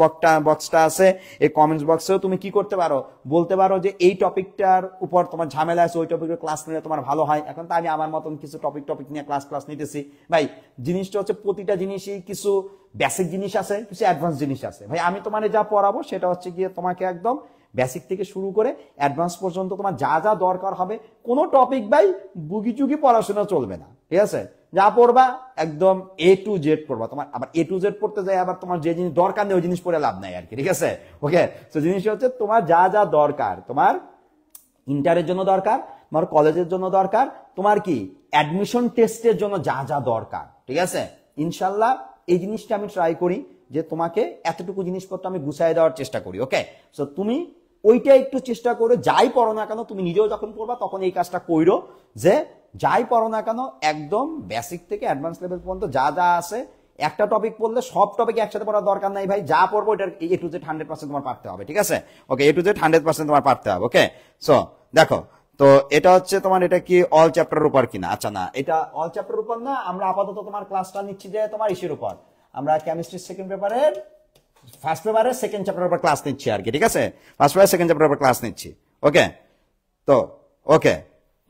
বক্সটা আছে, এই কমেন্টস বক্সেও তুমি কি করতে পারো, বলতে পারো যে এই টপিকটার উপর তোমার ঝামেলা আছে, ওই টপিকের ক্লাস নিলে তোমার ভালো হয়। এখন তো আমি আমার মতন কিছু টপিক নিয়ে ক্লাস নিতেছি। ভাই জিনিসটা হচ্ছে প্রতিটা জিনিসই কিছু বেসিক জিনিস আছে, কিছু অ্যাডভান্স জিনিস আছে। ভাই আমি তোমার যা পড়াবো সেটা হচ্ছে গিয়ে তোমাকে একদম বেসিক থেকে শুরু করে অ্যাডভান্স পর্যন্ত তোমার যা যা দরকার হবে। কোনো টপিক ভাই বুগি চুগি পড়াশোনা চলবে না, ঠিক আছে। যা পড়বা একদম A to Z পড়বা। তোমার আবার A to Z পড়তে যায় আবার তোমার যে জিনিস দরকার নেই ওই জিনিস পড়ে লাভ নাই আর কি, ঠিক আছে। ওকে, তো জিনিসটা হচ্ছে তোমার যা যা দরকার, তোমার ইন্টারের জন্য দরকার, তোমার কলেজের জন্য দরকার, তোমার কি অ্যাডমিশন টেস্টের জন্য যা যা দরকার, ঠিক আছে। ইনশাল্লাহ এই জিনিসটা আমি ট্রাই করি যে তোমাকে এতটুকু জিনিসপত্র আমি গুছাই দেওয়ার চেষ্টা করি। ওকে, সো তুমি ওইটা একটু চেষ্টা করো, যাই পড়ো না কেন, তুমি নিজেও যখন পড়বা তখন এই কাজটা কইরো যে যাই পড়ো না কেন একদম বেসিক থেকে অ্যাডভান্স লেভেল পর্যন্ত যা যা আছে, একটা টপিক পড়লে সব টপিক একসাথে পড়ার দরকার নাই ভাই। যা পড়বো এটার A to Z 100% তোমার পারতে হবে, ঠিক আছে। ওকে, A to Z 100% তোমার পারতে হবে। ওকে, সো দেখো তো এটা হচ্ছে তোমার, এটা কি অল চ্যাপ্টারের উপর কিনা? আচ্ছা না, এটা অল চ্যাপ্টারের উপর না, আমরা আপাতত তোমার ক্লাসটা নিচ্ছি যে তোমার ইসের উপর, আমরা কেমিস্ট্রি সেকেন্ড পেপারের ফার্স্ট পেপারের সেকেন্ড চ্যাপ্টারের উপর ক্লাস নিচ্ছি আর কি, ঠিক আছে। ফার্স্ট পেপার সেকেন্ড চ্যাপ্টারের উপর ক্লাস নিচ্ছি। ওকে, তো ওকে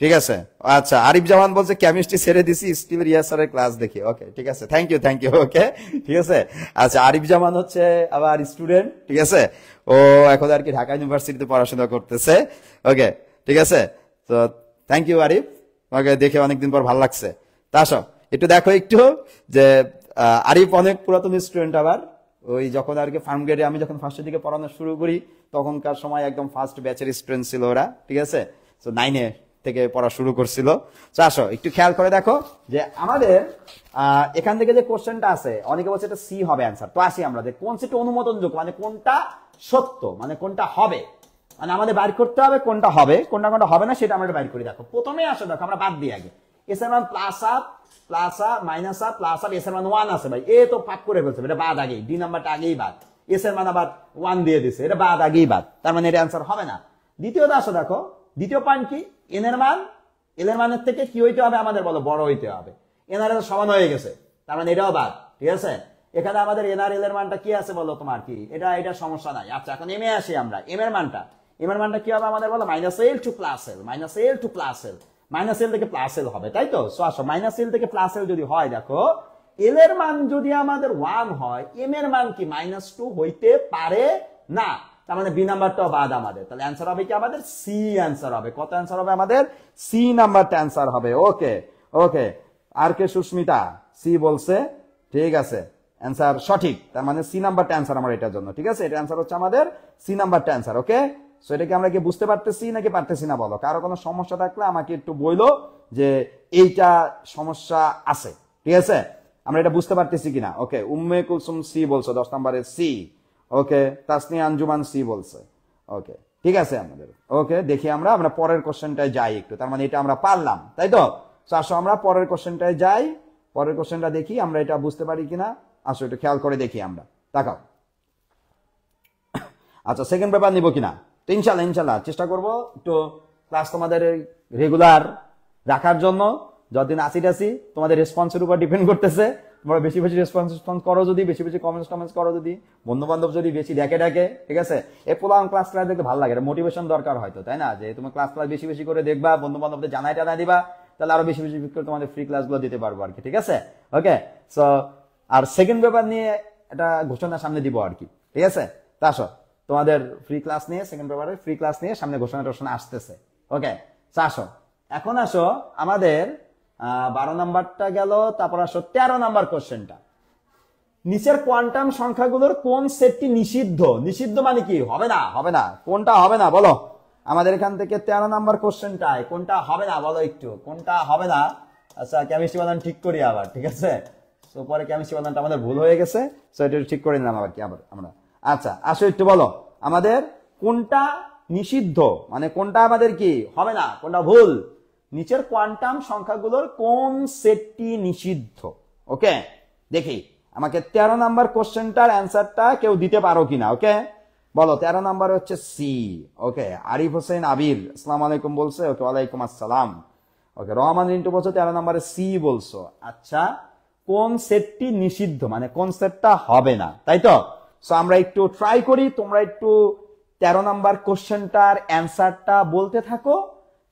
ঠিক আছে। আচ্ছা, আরিফ জামান বলছে কেমিস্ট্রি ছেড়ে দিছি, স্টিল রিয়া স্যারের ক্লাস দেখি। ওকে ঠিক আছে, থ্যাংক ইউ। ওকে ঠিক আছে। আচ্ছা, আরিফ জামান হচ্ছে আবার স্টুডেন্ট, ঠিক আছে, ও এখন আর কি ঢাকা ইউনিভার্সিটিতে পড়াশোনা করতেছে। ওকে ঠিক আছে, তো থ্যাংক ইউ আরিফ, তোমাকে দেখে অনেকদিন পর ভালো লাগছে। তা আসো একটু দেখো একটু যে আরিফ অনেক পুরাতন স্টুডেন্ট, আবার ওই যখন আর কি ফার্ম গ্রেডে আমি যখন ফার্স্টের দিকে পড়ানো শুরু করি তখনকার সময় একদম ফার্স্ট ব্যাচের স্টুডেন্ট ছিল ওরা, ঠিক আছে। তো 9 থেকে পড়া শুরু করছিল। তো আসো একটু খেয়াল করে দেখো যে আমাদের এখান থেকে যে কোশ্চেনটা আছে, অনেকে বলছে এটা সি হবে অ্যান্সার। তো আসি আমরা যে কোন সেটা অনুমোদনযোগ্য, মানে কোনটা সত্য, মানে কোনটা হবে, মানে আমাদের বাইর করতে হবে কোনটা হবে, কোনটা হবে না সেটা আমরা বাইর করি। দেখো প্রথমে আসো, দেখো আমরা বাদ দিই আগে এস এর মান plus up minus up plus up, S এর মান 1 আছে ভাই, এ তো পাক করে ফেলছে, এটা বাদ আগেই, ডি নাম্বারটা আগেই বাদ, এস এর মান আবার 1 দিয়ে দিছে, এটা বাদ আগেই বাদ, তার মানে এটা অ্যান্সার হবে না। দ্বিতীয়টা আসো দেখো, দ্বিতীয় পয়েন্ট কি, এন এর মান এল এর মানের থেকে কি হইতে হবে আমাদের, বলো বড় হইতে হবে। এনআর এর সমান হয়ে গেছে, তার মানে এটাও বাদ, ঠিক আছে। এখানে আমাদের এনআর এল এর মানটা কি আছে বলো তোমার, কি এটা সমস্যা নাই। আচ্ছা, এখন এম এ আসি আমরা, এম এর মানটা কি হবে আমাদের বলো, minus L two plus L, minus L two plus L, minus L থেকে প্লাস এল হবে, তাই তো। সো আসো মাইনাস এল থেকে প্লাস এল যদি হয়, দেখো এল এর মান যদি আমাদের 1 হয়, এম এর মান কি -2 হইতে পারে না, তার মানে বি নাম্বারটাও বাদ আমাদের। তাহলে অ্যান্সার হবে কি আমাদের সি অ্যান্সার হবে। কত অ্যান্সার হবে আমাদের, সি নাম্বারটা অ্যান্সার হবে। ওকে ওকে, আর কে সুস্মিতা সি বলছে, ঠিক আছে, অ্যান্সার সঠিক, তার মানে সি নাম্বারটা অ্যান্সার আমার এটার জন্য, ঠিক আছে। এটা অ্যান্সার হচ্ছে আমাদের সি নাম্বারটা অ্যান্সার। ওকে, সো এটাকে আমরা কি বুঝতে পারতেছি নাকি পারতেছি না বলো, কারো কোনো সমস্যা থাকলে আমাকে একটু বইলো যে এইটা সমস্যা আছে, ঠিক আছে, আমরা এটা বুঝতে পারতেছি কিনা। ওকে, উম্মে কুলসুম সি বলছো 10 নম্বরের সি। ওকে, তাসনিয়া আঞ্জুমান সি বলছে। ওকে, ঠিক আছে আমাদের। ওকে, দেখি আমরা পরের কোশ্চেনটায় যাই একটু। তার মানে এটা আমরা পারলাম, তাই তো? আসো আমরা পরের কোশ্চেনটায় যাই। পরের কোশ্চেনটা দেখি আমরা এটা বুঝতে পারি কিনা। আসো একটু খেয়াল করে দেখি আমরা, তাকাও। আচ্ছা, সেকেন্ড পেপার নিব কিনা? তো ইনশাল্লাহ চেষ্টা করব একটু ক্লাস তোমাদের রেগুলার রাখার জন্য। যতদিন আসি তোমাদের রেসপন্সের উপর ডিপেন্ড করতেছে। তোমরা বেশি রেসপন্স করো, যদি বেশি কমেন্টস করো, যদি বন্ধু বান্ধব যদি বেশি ডাকে, ঠিক আছে? এই পোলাম ক্লাস দেখতে ভালো লাগে, মোটিভেশন দরকার হয়তো, তাই না? যে তুমি ক্লাস বেশি করে দেখবা, বন্ধু বান্ধবদের জানাই দিবা, তাহলে আরো বেশি করে তোমাদের ফ্রি ক্লাসগুলো দিতে পারবো আর কি, ঠিক আছে? ওকে, সো আর সেকেন্ড পেপার নিয়ে একটা ঘোষণা সামনে দিব আর কি, ঠিক আছে? তা আসো তোমাদের ফ্রি ক্লাস নিয়ে, সেকেন্ড পেপারের ফ্রি ক্লাস নিয়ে সামনে ঘোষণা আসতেছে। ওকে, আসো এখন আসো আমাদের 12 নাম্বারটা গেল, তারপর আসো 13 নাম্বার কোশ্চেনটা। নিচের কোয়ান্টাম সংখ্যাগুলোর কোন সেটটি নিষিদ্ধ? নিষিদ্ধ মানে কি? হবে না, কোনটা হবে না বলো আমাদের এখান থেকে 13 নাম্বার কোশ্চেনটায় কোনটা হবে না বলো একটু, কোনটা হবে না? আচ্ছা, কেমিস্ট্রি বানান ঠিক করি আবার, ঠিক আছে? তো পরে কেমিস্ট্রি বানানটা আমাদের ভুল হয়ে গেছে, সো এটা ঠিক করে নিলাম আবার কি আবার আমরা। আচ্ছা, আসো একটু বলো আমাদের কোনটা নিষিদ্ধ, মানে কোনটা আমাদের কি হবে না, কোনটা ভুল? নিচের কোয়ান্টাম সংখ্যাগুলোর কোন সেটটি নিষিদ্ধ? ওকে, দেখি আমাকে 13 নাম্বার কোশ্চেনটার অ্যান্সারটা কেউ দিতে পারো কিনা। ওকে, বলো 13 নাম্বার হচ্ছে সি। ওকে, আরিফ হোসেন আবির আসসালামু আলাইকুম বলছে। ওকে, ওয়ালাইকুম আসসালাম। ওকে, রহমান রিন্টু বলছো 13 নাম্বারে সি বলছো। আচ্ছা, কোন সেটটি নিষিদ্ধ মানে কোন সেটটা হবে না, তাই তো? সো আমরা একটু ট্রাই করি, তোমরা একটু 13 নাম্বার কোশ্চেনটার অ্যান্সারটা বলতে থাকো,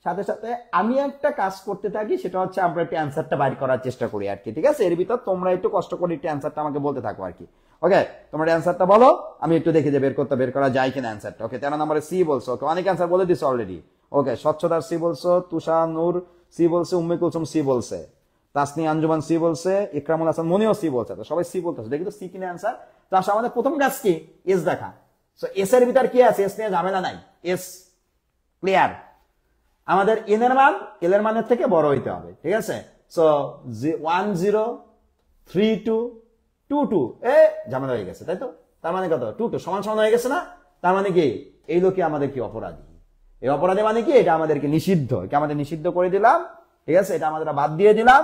সাথে সাথে আমি একটা কাজ করতে থাকি, সেটা হচ্ছে আমরা একটু অ্যান্সারটা বাইর করার চেষ্টা করি আর কি, ঠিক আছে? এর ভিতর তোমরা একটু কষ্ট করে একটু অ্যান্সারটা আমাকে বলতে থাকো আর কি। ওকে, তোমরা অ্যান্সারটা বলো, আমি একটু দেখি যে বের করা যায় কিনা অ্যান্সারটা। ওকে, 13 নম্বরে সি বলছো। ওকে, অনেক অ্যান্সার বলে দিছো অলরেডি। ওকে, স্বচ্ছতার সি বলছো, তুষা নূর সি বলছে, উম্মে কুলসুম সি বলছে, তাসনি আঞ্জুমান সি বলছে, ইকরামুল হাসান মনিও সি বলছে। তো সবাই সি বলতেছে, দেখি তো সি কিনা অ্যান্সার। তো আসলে আমাদের প্রথম কাজ কি? এস দেখা। সো এস এর ভিতর কি আছে? এস নিয়ে ঝামেলা নাই, এস ক্লিয়ার। আমাদের এন এর মান এল এর মানের থেকে বড় হইতে হবে, ঠিক আছে? সো 1 0 3 2 2 2 ঝামেলা হয়ে গেছে, তাই তো? তার মানে কত? 2 2 সমান হয়ে গেছে না? তার মানে কি এই লোকে আমাদের কি অপরাধী? এই অপরাধী মানে কি? এটা আমাদেরকে নিষিদ্ধ, এটা আমাদের নিষিদ্ধ করে দিলাম, ঠিক আছে? এটা আমাদের বাদ দিয়ে দিলাম,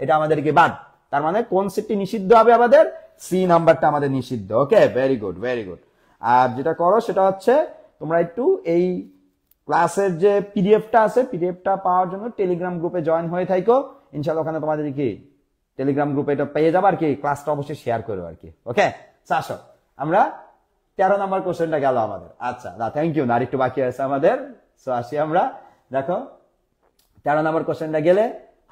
এটা আমাদেরকে বাদ। তার মানে কোন সেটটি নিষিদ্ধ হবে? আমাদের সি নাম্বারটা আমাদের নিষিদ্ধ। ওকে, ভেরি গুড। আর যেটা করো সেটা হচ্ছে তোমরা একটু এই ক্লাসের যে পিডিএফটা আছে, পিডিএফটা পাওয়ার জন্য টেলিগ্রাম গ্রুপে জয়েন হয়ে থাকো। ইনশাআল্লাহ ওখানে তোমাদের কি টেলিগ্রাম গ্রুপে এটা পেয়ে যাবে আর কি। ক্লাসটা অবশ্যই শেয়ার করো আর কি। ওকে, আসো আমরা 13 নাম্বার কোশ্চেনটা গেল আমাদের। আচ্ছা, থ্যাংক ইউ। আর একটু বাকি আছে আমাদের। সো আসি আমরা, দেখো 13 নাম্বার কোশ্চেনটা গেলে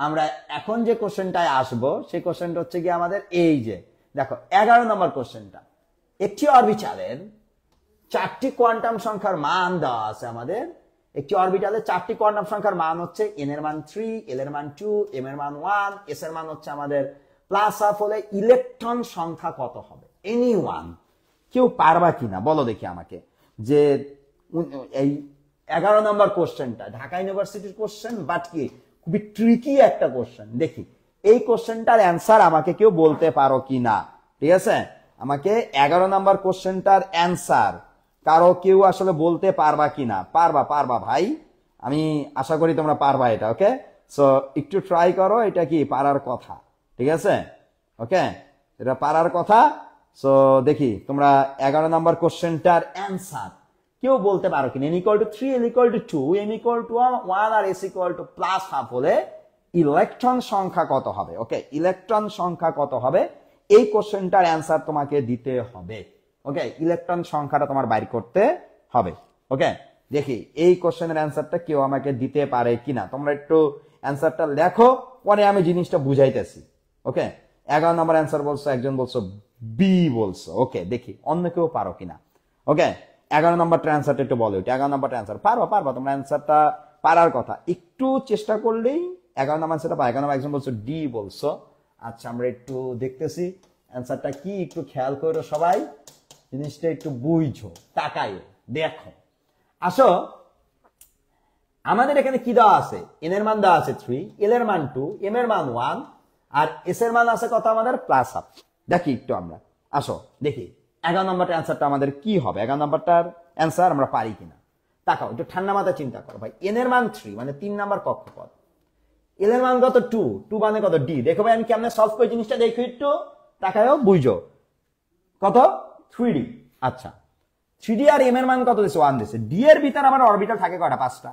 আমরা এখন যে কোশ্চেনটায় আসবো সেই কোশ্চেনটা হচ্ছে কি আমাদের এই যে দেখো 11 নাম্বার কোশ্চেনটা। একটি অরবিটালের 4টি কোয়ান্টাম সংখ্যার মান দেওয়া আছে আমাদের। একটি অরবিটালে 4টি কোয়ান্টাম সংখ্যার মান হচ্ছে n এর মান 3, l এর মান 2, m এর মান 1, s এর মান হচ্ছে আমাদের প্লাস হাফ হলে ইলেকট্রন সংখ্যা কত হবে? এনিওয়ান, কেউ পারবা কিনা বলো দেখি আমাকে, যে এই 11 নম্বর কোশ্চেনটা ঢাকা ইউনিভার্সিটির কোশ্চেন, বাট কি খুবই ট্রিকি একটা কোশ্চেন। দেখি এই কোশ্চেনটার অ্যান্সার আমাকে কেউ বলতে পারো কিনা, ঠিক আছে? আমাকে 11 নম্বর কোশ্চেনটার অ্যান্সার কারো কেউ আসলে বলতে পারবা কিনা? পারবা ভাই, আমি আশা করি তোমরা পারবা এটা। ওকে, সো একটু ট্রাই করো, এটা কি পারার কথা, ঠিক আছে? ওকে, এটা পারার কথা। সো দেখি তোমরা 11 নম্বর কোশ্চেনটার অ্যান্সার কেউ বলতে পারো কিনা। n equal to 3, l equal to 2, m equal to 1 আর s equal to plus half হলে ইলেকট্রন সংখ্যা কত হবে? ওকে, ইলেকট্রন সংখ্যা কত হবে? এই কোশ্চেনটার অ্যান্সার তোমাকে দিতে হবে। ওকে, ইলেকট্রন সংখ্যাটা তোমার বাইর করতে হবে। ওকে, দেখি এই কোশ্চেনের অ্যান্সারটা কেউ আমাকে দিতে পারে কিনা। তোমরা একটু অ্যান্সারটা লেখো, পরে আমি জিনিসটা বুঝাইতেছি। ওকে, 11 নম্বর অ্যান্সার বলছো, একজন বলছো বি বলছো। ওকে, দেখি অন্য কেউ পারো কিনা। ওকে, 11 নম্বরটা অ্যান্সারটা একটু বলো। 11 নম্বরটা অ্যান্সার পারবা তোমরা, অ্যান্সারটা পারার কথা, একটু চেষ্টা করলেই 11 নম্বর অ্যান্সারটা পাই। 11 নম্বর একজন বলছো ডি বলছো। আচ্ছা, আমরা একটু দেখতেছি অ্যান্সারটা কি, একটু খেয়াল করো সবাই, জিনিসটা একটু বুঝো, তাকাই দেখো। আসো, আমাদের এখানে কি দেওয়া আছে? n এর মান দেওয়া আছে 3, l এর মান 2, m এর মান 1 আর s এর মান আছে কত? আমাদের প্লাস হাফ। দেখি একটু আমরা, আসো দেখি 11 নম্বরটার অ্যান্সারটা আমাদের কি হবে? 11 নম্বরটার অ্যান্সার আমরা পারি কিনা তাকাও, একটু ঠান্ডা মাথায় চিন্তা করো ভাই। এন এর মান 3 মানে 3 নাম্বার কক্ষপথ, এল এর মান কত 2, 2 মানে কত ডি। দেখো ভাই আমি কেমনে সলভ করি জিনিসটা দেখো, একটু তাকাও বুঝো কত 3D। আচ্ছা 3D আর এম এর মান কত দিছে 1 দিছে। ডি এর ভিতর আমার অরবিটাল থাকে কয়টা? 5টা,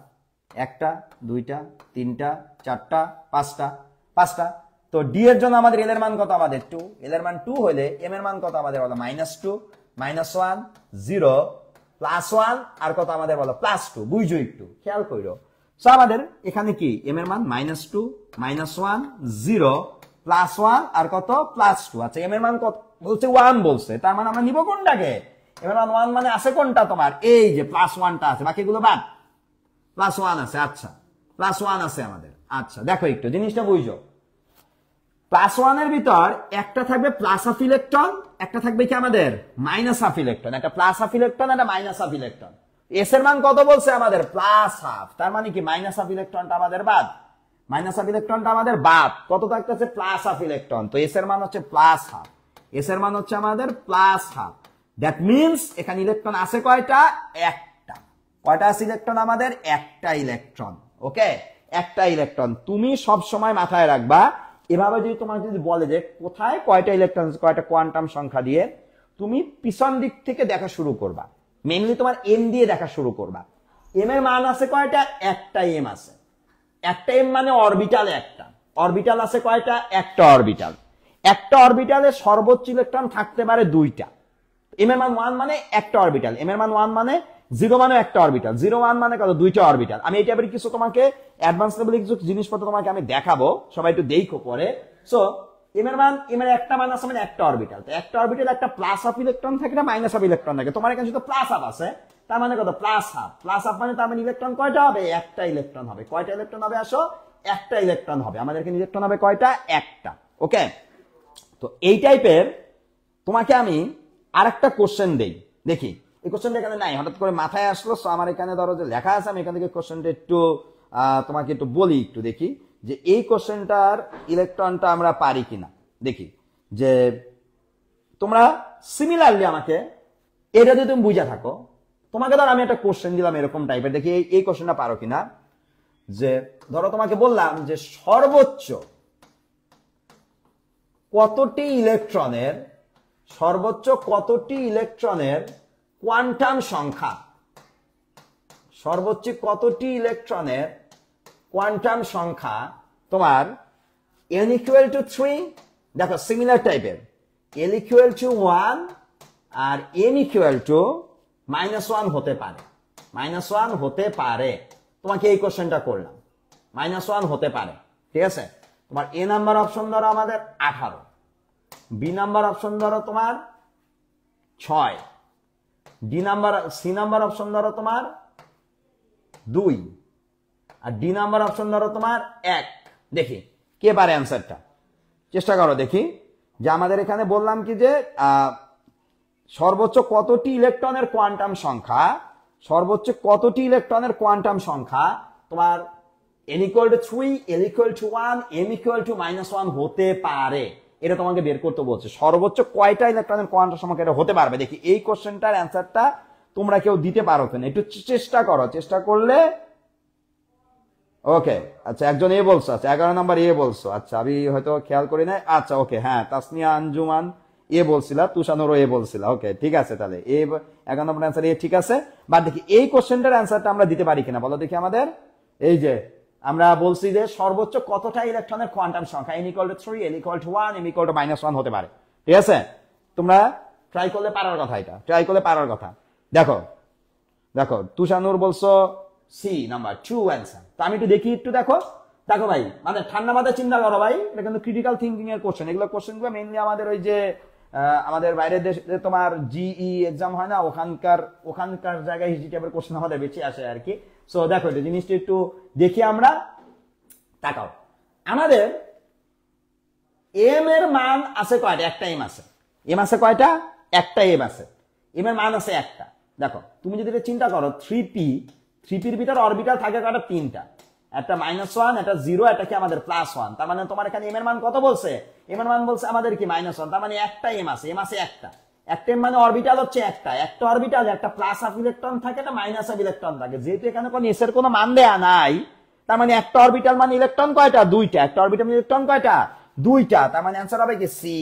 1টা 2টা 3টা 4টা 5টা। তো ডি এর জন্য আমাদের এল এর মান কত? আমাদের 2। এল এর মান 2 হলে এম এর মান কত আমাদের বলো? -2 -1 0 +1 আর কত আমাদের বলো? +2। বুঝো একটু খেয়াল করো। সো আমাদের এখানে কি এম এর মান -2 -1 0 +1 আর কত? +2। আচ্ছা এম এর মান কত বলছে? 1 বলছে, তার মানে আমরা নিব কোনটাকে? এম এর মান 1 মানে আছে কোনটা তোমার? এই যে +1টা আছে, বাকিগুলো বাদ। +1 আছে, আচ্ছা +1 আছে আমাদের। আচ্ছা দেখো একটু জিনিসটা বুঝো, +1 এর ভিতর একটা থাকবে প্লাস হাফ ইলেকট্রন, একটা থাকবে কি আমাদের মাইনাস হাফ ইলেকট্রন। একটা প্লাস হাফ ইলেকট্রন, একটা মাইনাস হাফ ইলেকট্রন। এস এর মান কত বলছে আমাদের? +1/2, তার মানে কি মাইনাস হাফ ইলেকট্রনটা আমাদের বাদ। মাইনাস হাফ ইলেকট্রনটা আমাদের বাদ, কত থাকতেছে? Plus half electron. তো এস এর মান হচ্ছে +1/2, এস এর মান হচ্ছে আমাদের +1/2। দ্যাট মিনস এখানে ইলেকট্রন আছে কয়টা? একটা। কয়টা আছে ইলেকট্রন আমাদের? একটা ইলেকট্রন। ওকে, একটা ইলেকট্রন। তুমি সব সময় মাথায় রাখবা, এভাবে যদি তোমার যদি বলে যে কোথায় কয়টা ইলেকট্রন, কয়টা কোয়ান্টাম সংখ্যা দিয়ে, তুমি পিছন দিক থেকে দেখা শুরু করবা। মেইনলি তোমার এম দিয়ে দেখা শুরু করবা। এম এর মান আছে কয়টা? একটা এম আছে। একটা এম মানে অরবিটাল একটা। অরবিটাল আছে কয়টা? একটা অরবিটাল। একটা অরবিটালে সর্বোচ্চ ইলেকট্রন থাকতে পারে 2টা। এম এর মান 1 মানে একটা অরবিটাল, এম এর মান 1 মানে 0 মানে একটা অরবিটাল, 0 1 মানে কত? 2টা অরবিটাল। আমি এই টাইপের কিছু তোমাকে অ্যাডভান্স লেভেলের কিছু জিনিসপত্র তোমাকে আমি দেখাবো, সবাই একটু দেখো পরে। সো এম এর মান, এম এর একটা মান আছে মানে একটা অরবিটাল। তো একটা অরবিটাল একটা প্লাস হাফ ইলেকট্রন থাকে না মাইনাস হাফ ইলেকট্রন থাকে। তোমার এখানে শুধু প্লাস হাফ আছে, তার মানে কত? Plus half. প্লাস হাফ মানে তার মানে ইলেকট্রন কয়টা হবে? একটা ইলেকট্রন হবে। কয়টা ইলেকট্রন হবে? আসো, একটা ইলেকট্রন হবে। আমাদের এখানে ইলেকট্রন হবে কয়টা? একটা। ওকে, তো এই টাইপের তোমাকে আমি আরেকটা কোশ্চেন দেই, দেখি এই কোশ্চেনটা এখানে নাই, হঠাৎ করে মাথায় আসলো। সো আমার এখানে ধরো যে লেখা আছে, আমি এখান থেকে কোশ্চেনটা একটু তোমাকে একটু বলি, একটু দেখি যে এই কোশ্চেনটার ইলেকট্রনটা আমরা পারি কিনা। দেখি যে তোমরা সিমিলারলি আমাকে এটা যদি তুমি বুঝে থাকো, তোমাকে ধর আমি একটা কোশ্চেন দিলাম এরকম টাইপের, দেখি এই কোশ্চেনটা পারো কিনা। যে ধরো তোমাকে বললাম যে সর্বোচ্চ কতটি ইলেকট্রনের, সর্বোচ্চ কতটি ইলেকট্রনের কোয়ান্টাম সংখ্যা, সর্বোচ্চ কতটি ইলেকট্রনের কোয়ান্টাম সংখ্যা তোমার n = 3। দেখো সিমিলার টাইপের, l = 1 আর n = -1 হতে পারে, -1 হতে পারে। তোমাকে এই কোশ্চেনটা করলাম, -1 হতে পারে, ঠিক আছে। তোমার এ নাম্বার অপশন ধরো আমাদের 18, বি নাম্বার অপশন ধরো তোমার 6, D number, C number option ধরো তোমার 2 আর ডি নাম্বার অপশন ধরো তোমার 1। দেখি কে পারে অ্যান্সারটা, চেষ্টা করো দেখি। যে আমাদের এখানে বললাম কি যে সর্বোচ্চ কতটি ইলেকট্রনের কোয়ান্টাম সংখ্যা, সর্বোচ্চ কতটি ইলেকট্রনের কোয়ান্টাম সংখ্যা তোমার n = 3, l = 1, m = -1 হতে পারে, এটা তোমাকে বের করতে বলছে। সর্বোচ্চ কয়টা ইলেকট্রনের কোয়ান্টাম সংখ্যা এটা হতে পারবে। দেখি এই কোশ্চেনটার অ্যান্সারটা তোমরা কেউ দিতে পারো কিনা, একটু চেষ্টা করো। চেষ্টা করলে ওকে, আচ্ছা একজন এ বলছো, আচ্ছা 11 নাম্বার এ বলছো, আচ্ছা আমি হয়তো খেয়াল করি নাই। আচ্ছা ওকে, হ্যাঁ তাসনিয়া আঞ্জুমান এ বলছিলা, তুষানুরও এ বলছিলা। ওকে ঠিক আছে, তাহলে এ 11 নম্বর অ্যান্সার এ ঠিক আছে। বাট দেখি এই কোশ্চেনটার অ্যান্সারটা আমরা দিতে পারি কিনা বলো দেখি আমাদের। এই যে আমরা বলছি যে সর্বোচ্চ কতটা ইলেকট্রনের কোয়ান্টাম সংখ্যা n = 3, l = 1, m = -1 হতে পারে, ঠিক আছে। তোমরা ট্রাই করলে পারার কথা, এটা ট্রাই করলে পারার কথা। দেখো দেখো তুষানুর বলছো সি নাম্বার 2 অ্যান্সার। তো আমি একটু দেখি, একটু দেখো। দেখো ভাই মানে ঠান্ডা মাথায় চিন্তা করো ভাই, এটা কিন্তু ক্রিটিক্যাল থিঙ্কিং এর কোশ্চেন। এগুলো কোশ্চেনগুলো মেইনলি আমাদের ওই যে আমাদের বাইরের দেশে তোমার জিই এক্সাম হয় না, ওখানকার জায়গায় হিস্ট্রি টাইপের কোশ্চেন আমাদের বেশি আসে আর কি। সো দেখো এটা জিনিসটা একটু দেখি আমরা। তাকাও আমাদের এম এর মান আছে কয়টা? একটা এম আছে। এম আছে কয়টা? একটা এম আছে। এম এর মান আছে একটা। দেখো তুমি যদি এটা চিন্তা করো 3p, 3pর ভিতর অরবিটাল থাকে কয়টা? 3টা। একটা -1, একটা 0, এটা কি আমাদের +1। তার মানে তোমার এখানে এম এর মান কত বলছে? এম এর মান বলছে আমাদের কি -1, তার মানে একটা এম আছে, এম আছে একটা। একটা m মানে অরবিটাল হচ্ছে একটা অরবিটাল একটা প্লাস হাফ ইলেকট্রন থাকে না মাইনাস হাফ ইলেকট্রন থাকে, যেহেতু এখানে কোনো s এর কোনো মান দেয়া নাই, তার মানে একটা অরবিটাল মানে ইলেকট্রন কয়টা? দুইটা। একটা অরবিটাল মানে ইলেকট্রন কয়টা? দুইটা। তার মানে অ্যান্সার হবে কি সি।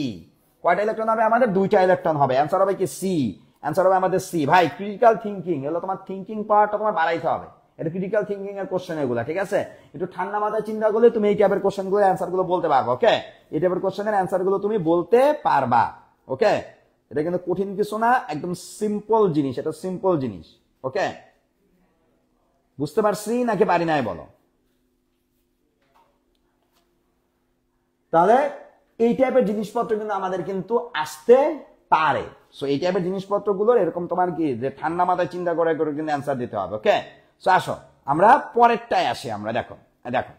কয়টা ইলেকট্রন হবে আমাদের? দুইটা ইলেকট্রন হবে। অ্যান্সার হবে কি সি। অ্যান্সার হবে আমাদের সি। ভাই ক্রিটিক্যাল থিংকিং এগুলো তোমার থিংকিং পাওয়ারটা তোমার বাড়াইতে হবে। এটা ক্রিটিক্যাল থিংকিং এর কোশ্চেন এগুলা, ঠিক আছে? একটু ঠান্ডা মাথায় চিন্তা করলে তুমি এই টাইপের কোশ্চেন গুলো অ্যান্সার গুলো বলতে পারবা। ওকে, এই টাইপের কোশ্চেনের অ্যান্সার গুলো তুমি বলতে পারবা। ওকে, এটা কিন্তু কঠিন কিছু না, একদম সিম্পল জিনিস, এটা সিম্পল জিনিস। ওকে, বুঝতে পারছি নাকি পারি নাই বলো? তাহলে এই টাইপের জিনিসপত্র কিন্তু আমাদের কিন্তু আসতে পারে। সো এই টাইপের জিনিসপত্রগুলোর এরকম তোমার কি যে ঠান্ডা মাথায় চিন্তা করে করে কিন্তু অ্যান্সার দিতে হবে। ওকে, সো আসো আমরা পরেরটায় আসি। আমরা দেখো দেখো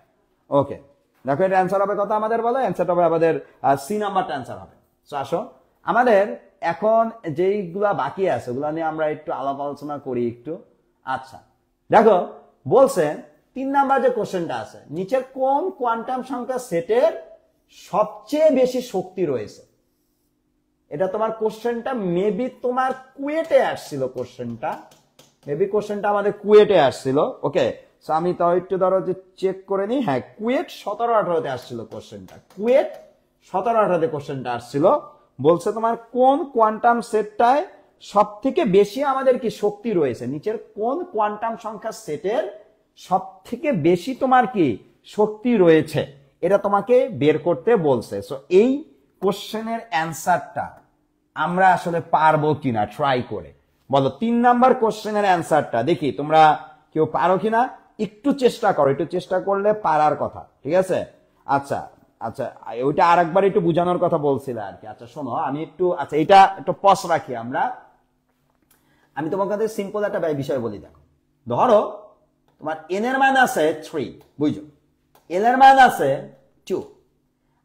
ওকে, দেখো এটা অ্যান্সার হবে কত আমাদের বলো? অ্যান্সার হবে আমাদের সি নাম্বারটা অ্যান্সার হবে। সো আসো আমাদের এখন যেইগুলা বাকি আছে ওগুলা নিয়ে আমরা একটু আলাপ আলোচনা করি একটু। আচ্ছা দেখো বলছে 3 নাম্বার যে কোশ্চেনটা আছে, নিচের কোন কোয়ান্টাম সংখ্যা সেটের সবচেয়ে বেশি শক্তি রয়েছে? এটা তোমার কোশ্চেনটা মেবি তোমার কুয়েটে আসছিল, কোশ্চেনটা মেবি কোশ্চেনটা আমাদের কুয়েটে আসছিল। ওকে, সো আমি তাও একটু ধরো যে চেক করে নিই। হ্যাঁ, কুয়েট 17-18তে আসছিল কোশ্চেনটা, কুয়েট 17-18তে কোশ্চেনটা আসছিল। বলছে তোমার কোন কোয়ান্টাম সেটটায় সব থেকে বেশি আমাদের কি শক্তি রয়েছে? নিচের কোন কোয়ান্টাম সংখ্যা সেটের সব থেকে বেশি তোমার কি শক্তি রয়েছে, এটা তোমাকে বের করতে বলছে। সো এই কোশ্চেনের অ্যান্সারটা আমরা আসলে পারবো কিনা ট্রাই করে বলো। 3 নাম্বার কোশ্চেনের অ্যান্সারটা দেখি তোমরা কেউ পারো কিনা, একটু চেষ্টা করো, একটু চেষ্টা করলে পারার কথা, ঠিক আছে? আচ্ছা আচ্ছা, ওইটা আরেকবার একটু বুঝানোর কথা বলছিল আর কি। আচ্ছা শোনো, আমি একটু আচ্ছা এটা একটু পজ রাখি আমরা। আমি তোমার কাছে সিম্পল একটা বিষয় বলি। দেখো ধরো তোমার n এর মান আছে 3, বুঝছো? l এর মান আছে 2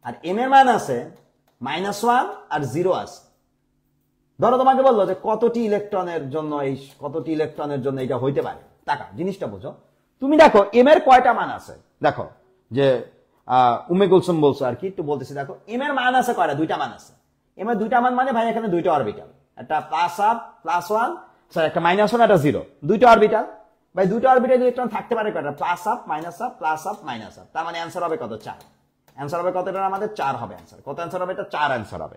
আর m এর মান আছে -1 আর 0 আছে। ধরো তোমাকে বললো যে কতটি ইলেকট্রনের জন্য এটা হইতে পারে। টাকা জিনিসটা বুঝো। তুমি দেখো m এর কয়টা মান আছে, দেখো যে উম্মে কুলসুম বলছো আর কি, একটু বলতেছি। দেখো m এর মান আছে কয়টা? 2টা মান আছে। m এর 2টা মান মানে ভাই এখানে 2টা অরবিটাল, একটা +1 একটা -1 একটা 0, 2টা অরবিটাল। ভাই 2টা অরবিটাল ইলেকট্রন থাকতে পারে কয়টা? +1 +1 +1 তার মানে অ্যান্সার হবে কত? 4। অ্যান্সার হবে কত? এটা আমাদের 4 হবে অ্যান্সার। কত অ্যান্সার হবে? এটা 4 অ্যান্সার হবে।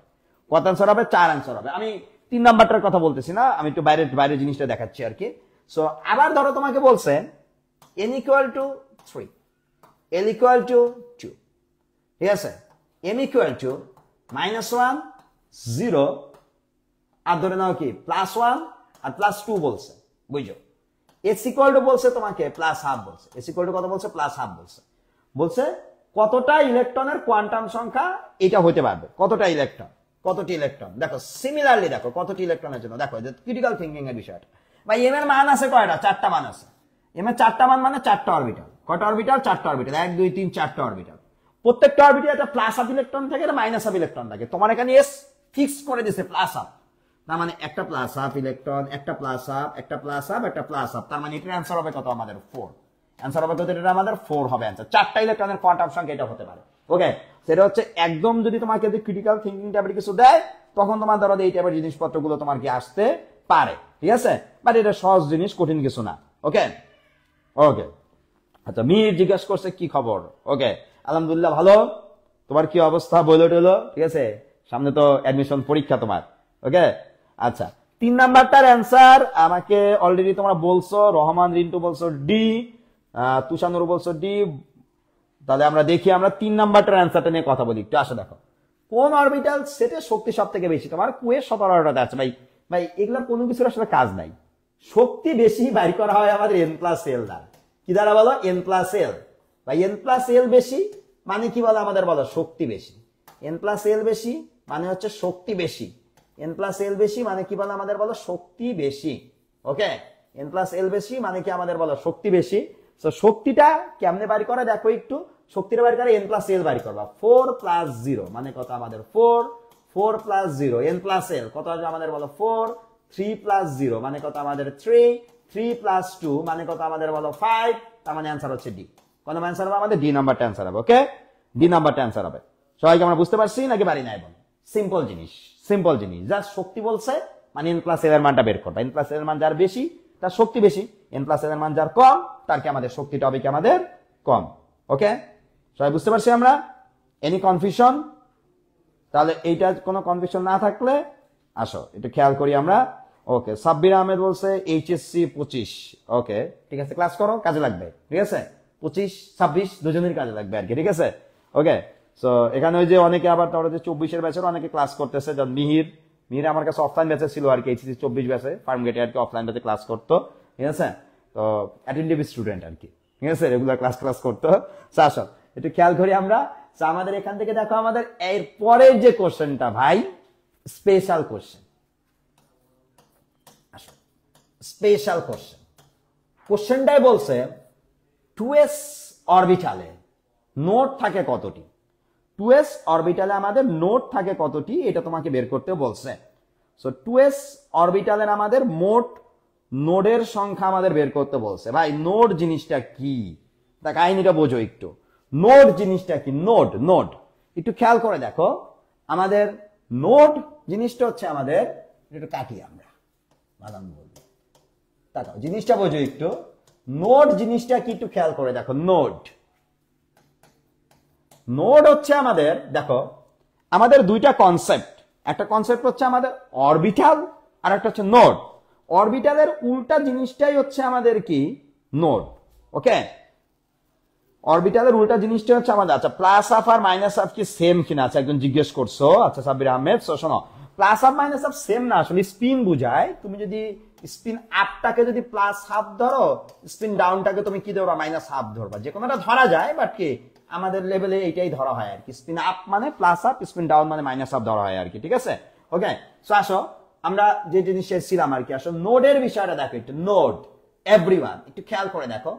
কত অ্যান্সার হবে? 4 অ্যান্সার হবে। আমি 3 নাম্বারটার কথা বলতেছি না, আমি একটু বাইরে জিনিসটা দেখাচ্ছি আর কি। সো আবার ধরো তোমাকে বলছে n = 3, l = 2, ঠিক আছে? m = -1 0 আর ধরে নাও কি +1 আর +2 বলছে, বুঝছো? s = বলছে তোমাকে +1/2 বলছে। s = কত বলছে? +1/2 বলছে। বলছে কতটা ইলেকট্রনের কোয়ান্টাম সংখ্যা এটা হতে পারবে, কতটা ইলেকট্রন, কতটি ইলেকট্রন। দেখো সিমিলারলি দেখো কতটি ইলেকট্রনের জন্য, দেখো যে ক্রিটিক্যাল থিংকিং এর বিষয়টা। ভাই m এর মান আছে কয়টা? 4টা মান আছে। m এর 4টা মান মানে 4টা অরবিটাল। কয়টা অরবিটাল? 4টা অরবিটাল। 1 2 3 4টা অরবিটাল। প্রত্যেকটা অরবিটালে একটা +1/2 ইলেকট্রন থাকে, একটা -1/2 ইলেকট্রন থাকে। তোমার এখানে s ফিক্স করে দিয়েছে +1/2, তার মানে একটা +1/2 ইলেকট্রন, একটা +1/2 একটা +1/2 একটা +1/2, তার মানে এটার অ্যান্সার হবে কত আমাদের? 4। অ্যান্সার হবে কত? এটা আমাদের 4 হবে অ্যান্সার। 4টা ইলেকট্রনের কোয়ান্টাম সংখ্যা এটা হতে পারে। ওকে, সেটা হচ্ছে একদম যদি তোমাকে ক্রিটিক্যাল থিংকিং টাইপের কিছু দেয় তখন তোমার ধরো এই টাইপের জিনিসপত্রগুলো তোমার কি আসতে পারে, ঠিক আছে? বাট এটা সহজ জিনিস, কঠিন কিছু না। ওকে ওকে, আচ্ছা মীর জিজ্ঞাসা করছে কি খবর? ওকে, আলহামদুলিল্লাহ ভালো। তোমার কি অবস্থা বইলো টইলো? ঠিক আছে, সামনে তো অ্যাডমিশন পরীক্ষা তোমার। ওকে আচ্ছা, 3 নাম্বারটার অ্যান্সার আমাকে অলরেডি তোমরা বলছো। রহমান রিন্টু বলছো ডি, তুষানুর বলছো ডি। তাহলে আমরা দেখি, আমরা 3 নাম্বারটার অ্যান্সারটা নিয়ে কথা বলি একটু। আসো দেখো কোন অরবিটাল সেটের শক্তি সব থেকে বেশি? তোমার কুয়ের 17টাতে আছে। ভাই এগুলোর কোনো কিছুর আসলে কাজ নাই। শক্তি বেশি বাইর করা হয় আমাদের n+l দ্বারা। কি দ্বারা বলো? n+l। ভাই n+l বেশি মানে কি বলো আমাদের? বলো শক্তি বেশি। n+l বেশি মানে হচ্ছে শক্তি বেশি। n+l বেশি মানে কি বলো আমাদের? বলো শক্তি বেশি। ওকে, n+l বেশি মানে কি আমাদের? বলো শক্তি বেশি। তো শক্তিটা কেমনে বাড়ি করে দেখো একটু। শক্তিটা বাড়ি করে n+l বাড়ি করবা। 4 + 0 মানে কত আমাদের? 4 4 + 0 n+l কত আসবে আমাদের? বলো 4 3 + 0 মানে কত আমাদের? 3 3 + 2 মানে কত আমাদের? বলো 5। তার মানে অ্যান্সার হচ্ছে ডি। কোন অ্যান্সার হবে আমাদের? ডি নাম্বারটা অ্যান্সার হবে। ওকে, ডি নাম্বারটা অ্যান্সার হবে। সবাইকে আমরা বুঝতে পারছি নাকি পারি নাই? বলো সিম্পল জিনিস জাস্ট শক্তি বলছে মানে n প্লাস l এর মানটা বের করবা। n প্লাস l এর মান যার বেশি তার শক্তি বেশি, n প্লাস l এর মান যার কম তার কি আমাদের শক্তিটা হবে কি আমাদের কম। ওকে, সবাই বুঝতে পারছি আমরা? Any confusion? তাহলে এইটা কোনো কনফিউশন না থাকলে আসো একটু খেয়াল করি আমরা। ওকে, সাব্বির আহমেদ বলছে এইচএসসি 25। ওকে ঠিক আছে, ক্লাস করো, কাজে লাগবে। ঠিক আছে, 25 26 দুজনের কাজে লাগবে আর কি। ঠিক আছে, ওকে। সো এখানে ওই যে অনেকে আবার ধরো যে 24-এর ব্যাচের অনেকে ক্লাস করতেছে, যেমন মিহির আমার কাছে অফলাইন ব্যাচে ছিল আর কি, এইচএসসি 24 ব্যাচে ফার্ম গেটে আর কি অফলাইন ব্যাচে ক্লাস করতো। ঠিক আছে, তো অ্যাটেন্টিভ স্টুডেন্ট আর কি। ঠিক আছে, রেগুলার ক্লাস করতো। আসো একটু খেয়াল করি আমরা। আমাদের এখান থেকে দেখো আমাদের এর পরের যে কোশ্চেনটা ভাই স্পেশাল কোশ্চেন। স্পেশাল কোশ্চেনটাই বলছে 2s অরবিটালে নোড থাকে কতটি। 2s অরবিটালে আমাদের নোড থাকে কতটি এটা তোমাকে বের করতে বলছে। সো 2s অরবিটালের আমাদের মোট নোডের সংখ্যা আমাদের বের করতে বলছে। ভাই নোড জিনিসটা কি তা কাহিনীটা বোঝো একটু। নোড জিনিসটা কি? নোড একটু খেয়াল করে দেখো। আমাদের নোড জিনিসটা হচ্ছে আমাদের, একটু কাটি আমরা বাদাম বলবো, তাকাও জিনিসটা বোঝো একটু। নোড জিনিসটা কি একটু খেয়াল করে দেখো। নোড হচ্ছে আমাদের, দেখো আমাদের দুইটা কনসেপ্ট। একটা কনসেপ্ট হচ্ছে আমাদের অরবিটাল আর একটা হচ্ছে নোড। অরবিটালের উল্টা জিনিসটাই হচ্ছে আমাদের কি নোড। ওকে, অরবিটালের উল্টা জিনিসটা হচ্ছে আমাদের, আচ্ছা প্লাস হাফ আর মাইনাস হাফ কি সেম কিনা আচ্ছা একজন জিজ্ঞেস করছো। আচ্ছা সাব্বির আহমেদ, শোনো plus half minus half same না, আসলে স্পিন বুঝায়। তুমি যদি স্পিন আপটাকে যদি প্লাস হাফ ধরো, স্পিন ডাউনটাকে তুমি কি ধরবা? মাইনাস হাফ ধরবা। যে কোনোটা ধরা যায়, বাট কি আমাদের লেভেলে এইটাই ধরা হয় আর কি। স্পিন আপ মানে প্লাস হাফ, স্পিন ডাউন মানে মাইনাস হাফ ধরা হয় আর কি। ঠিক আছে, ওকে। সো আসো আমরা যে জিনিসটা ছিলাম আর কি, আসো নোডের বিষয়টা দেখো একটু। নোড এভরিওয়ান একটু খেয়াল করে দেখো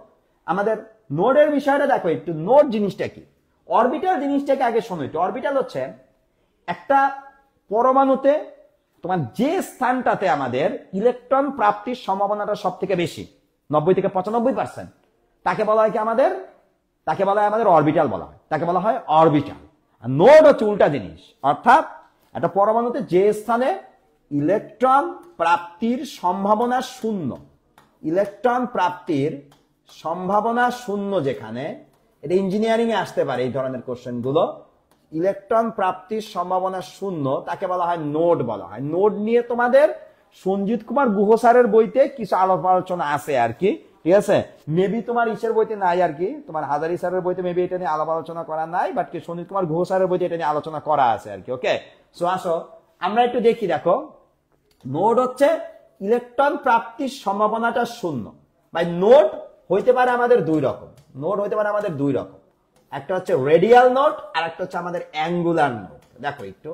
আমাদের নোডের বিষয়টা দেখো একটু। নোড জিনিসটা কি? অরবিটাল জিনিসটাকে আগে শোনো একটু। অরবিটাল হচ্ছে একটা পরমাণুতে তোমার যে স্থানটাতে আমাদের ইলেকট্রন প্রাপ্তির সম্ভাবনাটা সব থেকে বেশি, 90 থেকে 95%, তাকে বলা হয় কি আমাদের, তাকে বলা হয় আমাদের অরবিটাল বলা হয়, তাকে বলা হয় অরবিটাল। আর নোড হচ্ছে উল্টা জিনিস, অর্থাৎ একটা পরমাণুতে যে স্থানে ইলেকট্রন প্রাপ্তির সম্ভাবনা শূন্য, ইলেকট্রন প্রাপ্তির সম্ভাবনা শূন্য যেখানে, এটা ইঞ্জিনিয়ারিং এ আসতে পারে এই ধরনের কোশ্চেন গুলো। ইলেকট্রন প্রাপ্তির সম্ভাবনা শূন্য তাকে বলা হয় নোড বলা হয়। নোড নিয়ে তোমাদের সঞ্জিত কুমার গুহ স্যারের বইতে কিছু আলোচনা আছে আর কি। ঠিক আছে, মেবি তোমার ইসের বইতে নাই আর কি, তোমার হাজারি স্যারের বইতে মেবি এটা নিয়ে আলোচনা করা নাই, বাট কি সঞ্জিত কুমার গুহ স্যারের বইতে এটা নিয়ে আলোচনা করা আছে আর কি। ওকে, সো আসো আমরা একটু দেখি। দেখো নোড হচ্ছে ইলেকট্রন প্রাপ্তির সম্ভাবনাটা শূন্য। ভাই নোড হইতে পারে আমাদের দুই রকম। নোড হইতে পারে আমাদের দুই রকম, একটা হচ্ছে রেডিয়াল নোড আর একটা হচ্ছে আমাদের অ্যাঙ্গুলার নোড। দেখো একটু,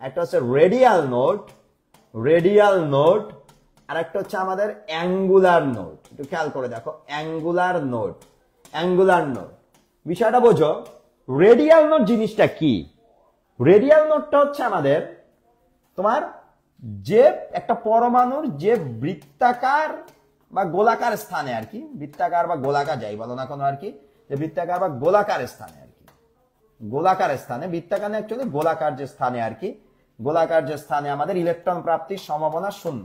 একটা হচ্ছে রেডিয়াল নোড আর একটা হচ্ছে আমাদের অ্যাঙ্গুলার নোড। একটু খেয়াল করে দেখো, অ্যাঙ্গুলার নোড বিষয়টা বোঝো। রেডিয়াল নোড জিনিসটা কি? রেডিয়াল নোডটা হচ্ছে আমাদের তোমার যে একটা পরমাণুর যে বৃত্তাকার বা গোলাকার স্থানে আর কি, বৃত্তাকার বা গোলাকার যাই বলো না কোনো আর কি, যে বৃত্তাকার বা গোলাকার স্থানে আর কি, গোলাকার স্থানে, বৃত্তাকার অ্যাকচুয়ালি গোলাকার যে স্থানে আর কি, গোলাকার যে স্থানে আমাদের ইলেকট্রন প্রাপ্তির সম্ভাবনা শূন্য,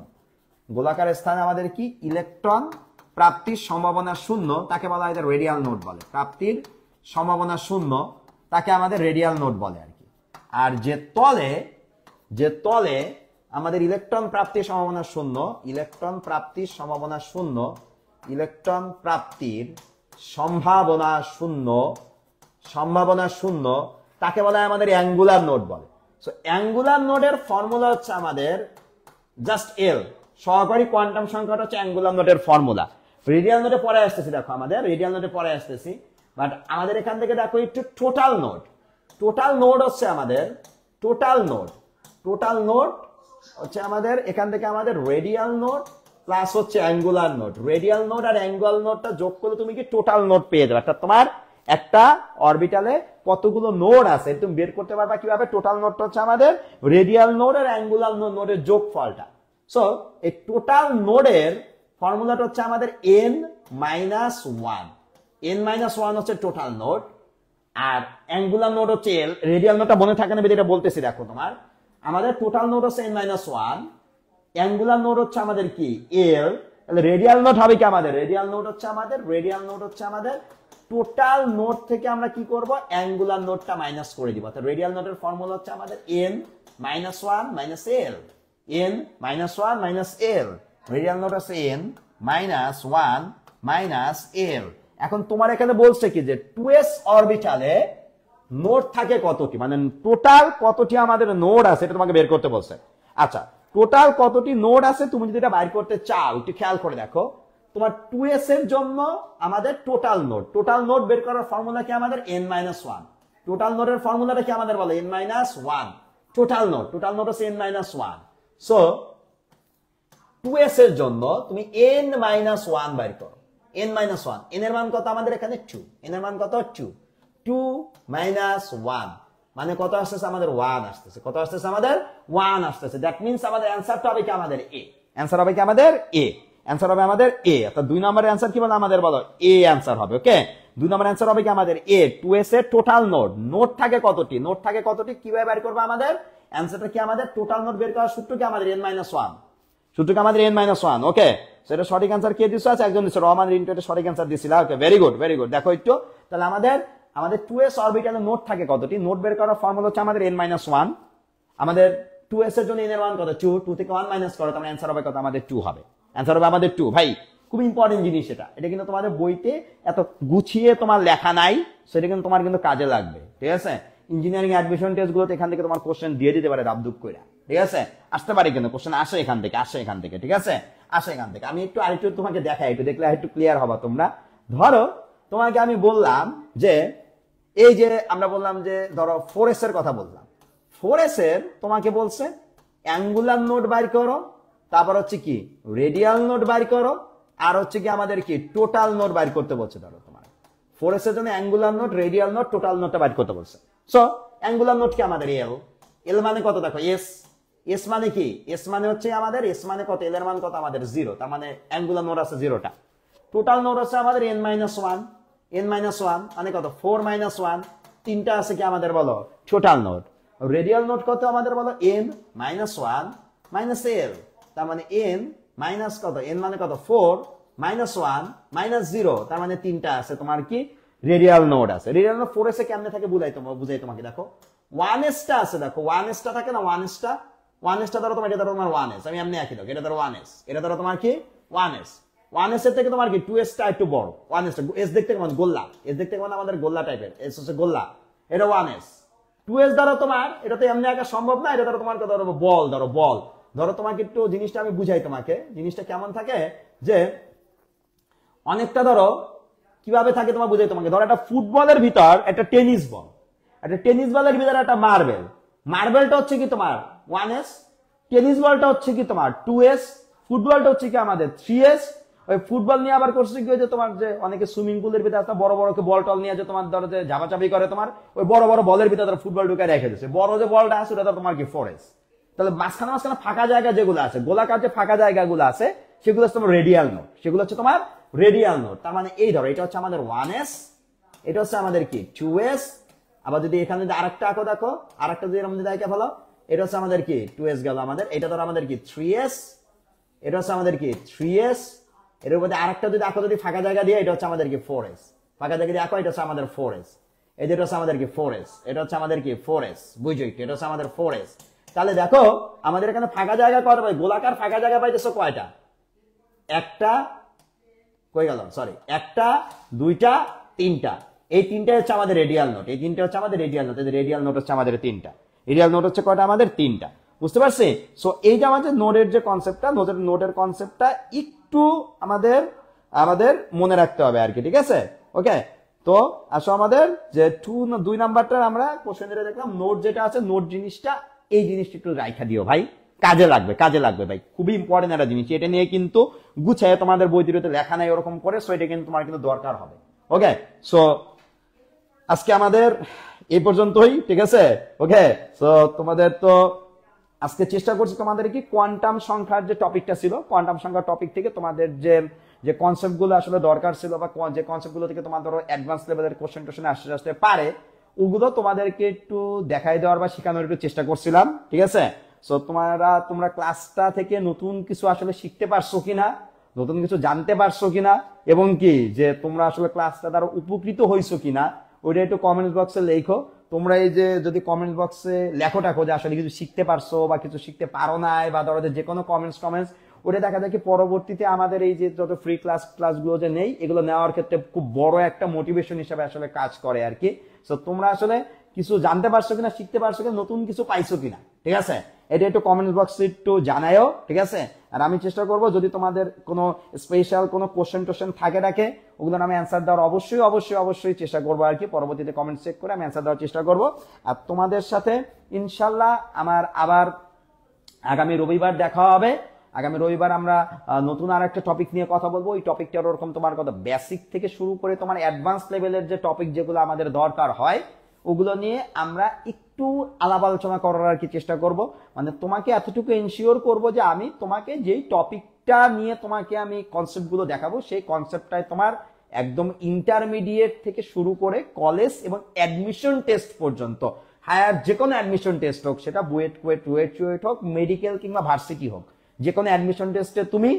গোলাকার স্থানে আমাদের কি ইলেকট্রন প্রাপ্তির সম্ভাবনা শূন্য, তাকে বলা হয় রেডিয়াল নোড বলে। প্রাপ্তির সম্ভাবনা শূন্য তাকে আমাদের রেডিয়াল নোড বলে আর কি। আর যে তলে আমাদের ইলেকট্রন প্রাপ্তির সম্ভাবনা শূন্য, ইলেকট্রন প্রাপ্তির সম্ভাবনা শূন্য, ইলেকট্রন প্রাপ্তির সম্ভাবনা শূন্য তাকে বলা হয় আমাদের অ্যাঙ্গুলার নোড বলে। সো অ্যাঙ্গুলার নোডের ফর্মুলা হচ্ছে আমাদের জাস্ট এল, সহকারী কোয়ান্টাম সংখ্যাটা হচ্ছে অ্যাঙ্গুলার নোডের ফর্মুলা। রেডিয়াল নোডে পরে আসতেছি, দেখো আমাদের রেডিয়াল নোডে পরে আসতেছি, বাট আমাদের এখান থেকে দেখো একটু টোটাল নোড হচ্ছে আমাদের টোটাল নোড হচ্ছে আমাদের এখান থেকে আমাদের রেডিয়াল নোড প্লাস হচ্ছে অ্যাঙ্গুলার নোড। রেডিয়াল নোড আর অ্যাঙ্গুলার নোডটা যোগ করলে তুমি কি টোটাল নোড পেয়ে যাবে। অর্থাৎ তোমার একটা অরবিটালে কতগুলো নোড আছে তুমি বের করতে পারবা কিভাবে। টোটাল নোডটা হচ্ছে আমাদের রেডিয়াল নোড আর অ্যাঙ্গুলার নোডের যোগফলটা। সো এই টোটাল নোডের ফর্মুলাটা হচ্ছে আমাদের n-1। n-1 হচ্ছে টোটাল নোড, আর অ্যাঙ্গুলার নোড হচ্ছে এল। রেডিয়াল নোডটা মনে থাকে না, এটা বলতেছি। দেখো তোমার আমাদের টোটাল নোড হচ্ছে n-1, অ্যাঙ্গুলার নোড হচ্ছে আমাদের কি l, তাহলে রেডিয়াল নোড হবে কি আমাদের রেডিয়াল নোড হচ্ছে আমাদের টোটাল নোড থেকে আমরা কি করব অ্যাঙ্গুলার নোডটা মাইনাস করে দিব। অর্থাৎ রেডিয়াল নোডের ফর্মুলা হচ্ছে আমাদের n-1 - l, n-1 - l, radial node হচ্ছে n-1 - l। এখন তোমার এখানে বলছে কি যে 2s অরবিটালে নোড থাকে কতটি, মানে টোটাল কতটি আমাদের নোড আছে এটা তোমাকে বের করতে বলছে। আচ্ছা, টোটাল কতটি নোড আছে তুমি যদি এটা বাইর করতে চাও একটু খেয়াল করে দেখো। তোমার 2s এর জন্য আমাদের টোটাল নোড বের করার ফর্মুলা কি আমাদের n-1। টোটাল নোডের ফর্মুলাটা কি আমাদের বলে n-1। টোটাল নোড হচ্ছে n-1। সো 2s এর জন্য তুমি n-1 বাইর করো। n-1 n এর মান কত আমাদের এখানে 2, n এর মান কত 2 - 1 মানে কত আসতেছে আমাদের 1 আসতেছে। কত আসতেছে আমাদের 1 আসতেছে। দ্যাট মিন্স আমাদের অ্যানসারটা হবে কি আমাদের a। অ্যানসার হবে কি আমাদের a। অ্যানসার হবে আমাদের a। অর্থাৎ 2 নম্বরের অ্যানসার কি বলে আমাদের বলো a অ্যানসার হবে। ওকে, 2 নম্বরের অ্যানসার হবে কি আমাদের a। 2s এর টোটাল নোড থাকে কতটি কিভাবে বের করবে আমাদের অ্যানসারটা কি আমাদের টোটাল নোড বের করার সূত্র কি আমাদের n-1, সূত্র কি আমাদের n-1। ওকে, সেটা সঠিক অ্যানসার কে দিছো আছে একজন দিছো রহমান রিন্টু, এটা সঠিক অ্যানসার দিছিল। ওকে, ভেরি গুড। দেখো একটু, তাহলে আমাদের 2s অরবিটালে নোড থাকে কতটি, নোড বের করার ফর্মুলা হচ্ছে আমাদের n-1। আমাদের 2s এর জন্য n এর মান কত 2 থেকে 1 মাইনাস করো, তাহলে অ্যানসার হবে কত আমাদের 2 হবে। অ্যানসার হবে আমাদের 2। ভাই খুব ইম্পর্টেন্ট জিনিস এটা কিন্তু তোমাদের বইতে এত গুছিয়ে তোমার লেখা নাই, সেটা কিন্তু তোমার কিন্তু কাজে লাগবে। ঠিক আছে, ইঞ্জিনিয়ারিং অ্যাডমিশন টেস্ট গুলোতে এখান থেকে তোমার কোশ্চেন দিয়ে দিতে পারে দাবদুব কইরা। ঠিক আছে, আসতে পারে কিন্তু কোশ্চেন আসে এখান থেকে। ঠিক আছে, আসে এখান থেকে। আমি আরেকটু তোমাকে দেখাই, একটু দেখলে একটু ক্লিয়ার হবা তোমরা। ধরো তোমাকে আমি বললাম যে এই যে আমরা বললাম যে ধরো 4s এর কথা বললাম। 4s এর তোমাকে বলছে অ্যাঙ্গুলার নোড বাইর করো, তারপর হচ্ছে কি রেডিয়াল নোড বাইর করো, আর হচ্ছে কি আমাদের কি টোটাল নোড বাইর করতে বলছে। ধরো তোমার 4s এর জন্য angular node, radial node, total নোডটা বাইর করতে বলছে। সো অ্যাঙ্গুলার নোড কি আমাদের l মানে কত দেখো s মানে কি s মানে হচ্ছে আমাদের s মানে কত, l এর মান কত আমাদের 0, তার মানে অ্যাঙ্গুলার নোড আছে 0টা। টোটাল নোড আছে আমাদের n-1 মানে কত 4 - 1, তিনটা আছে কি আমাদের বলো টোটাল নোড। রেডিয়াল নোড কত আমাদের বলো n-1 - l, তার মানে n মাইনাস কত, n মানে কত 4 - 1 - 0, তার মানে তিনটা আছে তোমার কি রেডিয়াল নোড আছে। রেডিয়াল নোড 4s এ কেমনে থাকে বুঝাই তোমাকে দেখো। 1s টা আছে দেখো, 1s টা থাকে না, 1s টা ধরো তোমার, এটা ধরো তোমার 1s, আমি এমনি আঁকি দাও, এটা ধরো 1s, এটা ধরো তোমার কি 1s এর থেকে তোমার কি 2s টা একটু বড়। 1s টা s দেখতে কেমন গোল্লা, s দেখতে কেমন আমাদের গোল্লা টাইপের, s হচ্ছে গোল্লা, এটা 1s। 2s ধরো তোমার, এটা তো এমনি আঁকা সম্ভব না, এটা ধরো তোমার কত ধরো বল। ধরো তোমাকে একটু জিনিসটা আমি বুঝাই তোমাকে, জিনিসটা কেমন থাকে যে অনেকটা ধরো কিভাবে থাকে তোমার বুঝাই তোমাকে। ধরো একটা ফুটবলের ভিতর একটা টেনিস বল, একটা টেনিস বলের ভিতরে একটা মার্বেলটা হচ্ছে কি তোমার 1s, টেনিস বলটা হচ্ছে কি তোমার 2s, ফুটবলটা হচ্ছে কি আমাদের 3s। ওই ফুটবল নিয়ে আবার করছে কি যে তোমার যে অনেকে সুইমিং পুলের ভিতরে একটা বড় বল টল নিয়ে যে তোমার ধরো যে ঝাপাচাপি করে, তোমার ওই বড় বলের ভিতরে তারা ফুটবল ঢুকে রেখে দিচ্ছে। বড় যে বলটা আছে ওটা তোমার কি 4s। তাহলে মাঝখানে ফাঁকা জায়গা যেগুলো আছে, গোলাকার যে ফাঁকা জায়গাগুলো আছে সেগুলো হচ্ছে তোমার রেডিয়াল নোড। তার মানে এই ধরো এটা হচ্ছে আমাদের 1s, এটা হচ্ছে আমাদের কি 2s। আবার যদি এখানে যদি আরেকটা আঁকো দেখো, আরেকটা যদি এরকম যদি আঁকে ফেলো, এটা হচ্ছে আমাদের কি 2s গেল আমাদের। এটা ধরো আমাদের কি 3s, এটা হচ্ছে আমাদের কি 3s। এর মধ্যে আরেকটা যদি আঁকো যদি ফাঁকা জায়গা দিয়ে, এটা হচ্ছে আমাদের কি 4s, ফাঁকা জায়গা দিয়ে আঁকো, এটা হচ্ছে আমাদের 4s। এই যেটা হচ্ছে আমাদের কি 4s, এটা হচ্ছে আমাদের কি 4s, বুঝছো, এটা হচ্ছে আমাদের 4s। তাহলে দেখো আমাদের এখানে ফাঁকা জায়গা কয়টা পাই, গোলাকার ফাঁকা জায়গা পাইতেছো কয়টা, একটা, কই গেল সরি, একটা, দুইটা, তিনটা। এই তিনটা হচ্ছে আমাদের রেডিয়াল নোড, এই তিনটা হচ্ছে আমাদের রেডিয়াল নোড। রেডিয়াল নোড হচ্ছে আমাদের তিনটা, রেডিয়াল নোড হচ্ছে কয়টা আমাদের তিনটা, বুঝতে পারছি? সো এই যে আমাদের নোডের যে কনসেপ্টটা, নোডের কনসেপ্টটা একটু আমাদের মনে রাখতে হবে আর কি, ঠিক আছে? ওকে, তো আসো আমাদের যে 2 নাম্বারটা আমরা কোশ্চেন ধরে দেখলাম, নোড যেটা আছে, নোড জিনিসটা, এই জিনিসটা একটু রাইখা দিও ভাই, কাজে লাগবে ভাই, খুবই ইম্পর্টেন্ট একটা জিনিস। এটা নিয়ে কিন্তু গুছায় তোমাদের বই দিতে লেখা নাই ওরকম করে, সো এটা কিন্তু তোমার কিন্তু দরকার হবে। ওকে, সো আজকে আমাদের এই পর্যন্তই, ঠিক আছে? ওকে, সো তোমাদের তো আজকে চেষ্টা করছি তোমাদের কি কোয়ান্টাম সংখ্যার যে টপিকটা ছিল, কোয়ান্টাম সংখ্যার টপিক থেকে তোমাদের যে কনসেপ্ট গুলো আসলে দরকার ছিল, বা যে কনসেপ্ট গুলো থেকে তোমার ধরো অ্যাডভান্স লেভেলের কোশ্চেন আসতে পারে, ওগুলো তোমাদেরকে একটু দেখাই দেওয়ার বা শেখানোর একটু চেষ্টা করছিলাম, ঠিক আছে। সো তোমরা ক্লাসটা থেকে নতুন কিছু আসলে শিখতে পারছো কিনা, নতুন কিছু জানতে পারছো কিনা, এবং কি যে তোমরা আসলে ক্লাসটা দ্বারা উপকৃত হইছো কিনা ওইটা একটু কমেন্ট বক্সে লেখো। তোমরা এই যে যদি কমেন্ট বক্সে লেখো টাকো যে আসলে কিছু শিখতে পারছো বা কিছু শিখতে পারো নাই, বা ধরো যে কোনো কমেন্টস ওটা দেখা যায় কি পরবর্তীতে আমাদের এই যে যত ফ্রি ক্লাসগুলো যে নেই এগুলো নেওয়ার ক্ষেত্রে খুব বড় একটা মোটিভেশন হিসেবে আসলে কাজ করে আর কি। সো তোমরা আসলে কিছু জানতে পারছো কিনা, শিখতে পারছো কিনা, নতুন কিছু পাইছো কিনা, ঠিক আছে, এটা একটু কমেন্ট বক্সে একটু জানায়ও, ঠিক আছে। আর আমি চেষ্টা করব যদি তোমাদের কোনো স্পেশাল কোনো কোশ্চেন থাকে ওগুলো আমি অ্যান্সার দেওয়ার অবশ্যই চেষ্টা করবো আর কি। পরবর্তীতে কমেন্ট চেক করে আমি অ্যান্সার দেওয়ার চেষ্টা করব। আর তোমাদের সাথে ইনশাল্লাহ আমার আবার আগামী রবিবার দেখা হবে। আগামী রবিবার আমরা নতুন আর একটা টপিক নিয়ে কথা বলবো। ওই টপিকটার ওরকম তোমার কথা বেসিক থেকে শুরু করে তোমার অ্যাডভান্স লেভেলের যে টপিক যেগুলো আমাদের দরকার হয় ওগুলো নিয়ে আমরা একটু আলাপ আলোচনা করার আর কি চেষ্টা করব। মানে তোমাকে এতটুকু এনশিওর করব যে আমি তোমাকে যেই টপিকটা নিয়ে তোমাকে আমি কনসেপ্টগুলো দেখাবো সেই কনসেপ্টটাই তোমার একদম ইন্টারমিডিয়েট থেকে শুরু করে কলেজ এবং অ্যাডমিশন টেস্ট পর্যন্ত, হায়ার যে কোনো অ্যাডমিশন টেস্ট হোক, সেটা বুয়েট চুয়েট হোক, মেডিকেল কিংবা ভার্সিটি হোক, যে কোনো অ্যাডমিশন টেস্টে তুমি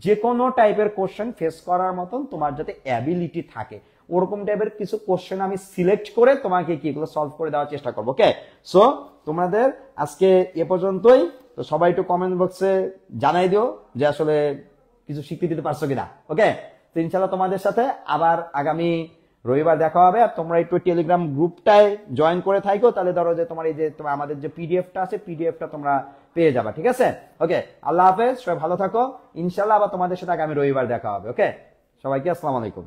যে কোনো টাইপের কোশ্চেন ফেস করার মতন তোমার যাতে অ্যাবিলিটি থাকে ওরকম টাইপের কিছু কোশ্চেন আমি সিলেক্ট করে তোমাকে কি এগুলো সলভ করে দেওয়ার চেষ্টা করবো। ওকে, সো তোমাদের আজকে এ পর্যন্তই। তো সবাই একটু কমেন্ট বক্সে জানাই দিও যে আসলে কিছু শিখতে দিতে পারছো কিনা। ওকে, তো ইনশাল্লাহ তোমাদের সাথে আবার আগামী রবিবার দেখা হবে। আর তোমরা একটু টেলিগ্রাম গ্রুপটায় জয়েন করে থাকো, তাহলে ধরো যে তোমার এই যে আমাদের যে পিডিএফটা আছে পিডিএফটা তোমরা পেয়ে যাবা, ঠিক আছে। ওকে, আল্লাহ হাফেজ, সবাই ভালো থাকো। ইনশাল্লাহ আবার তোমাদের সাথে আগামী রবিবার দেখা হবে। ওকে, সবাইকে আসসালামু আলাইকুম।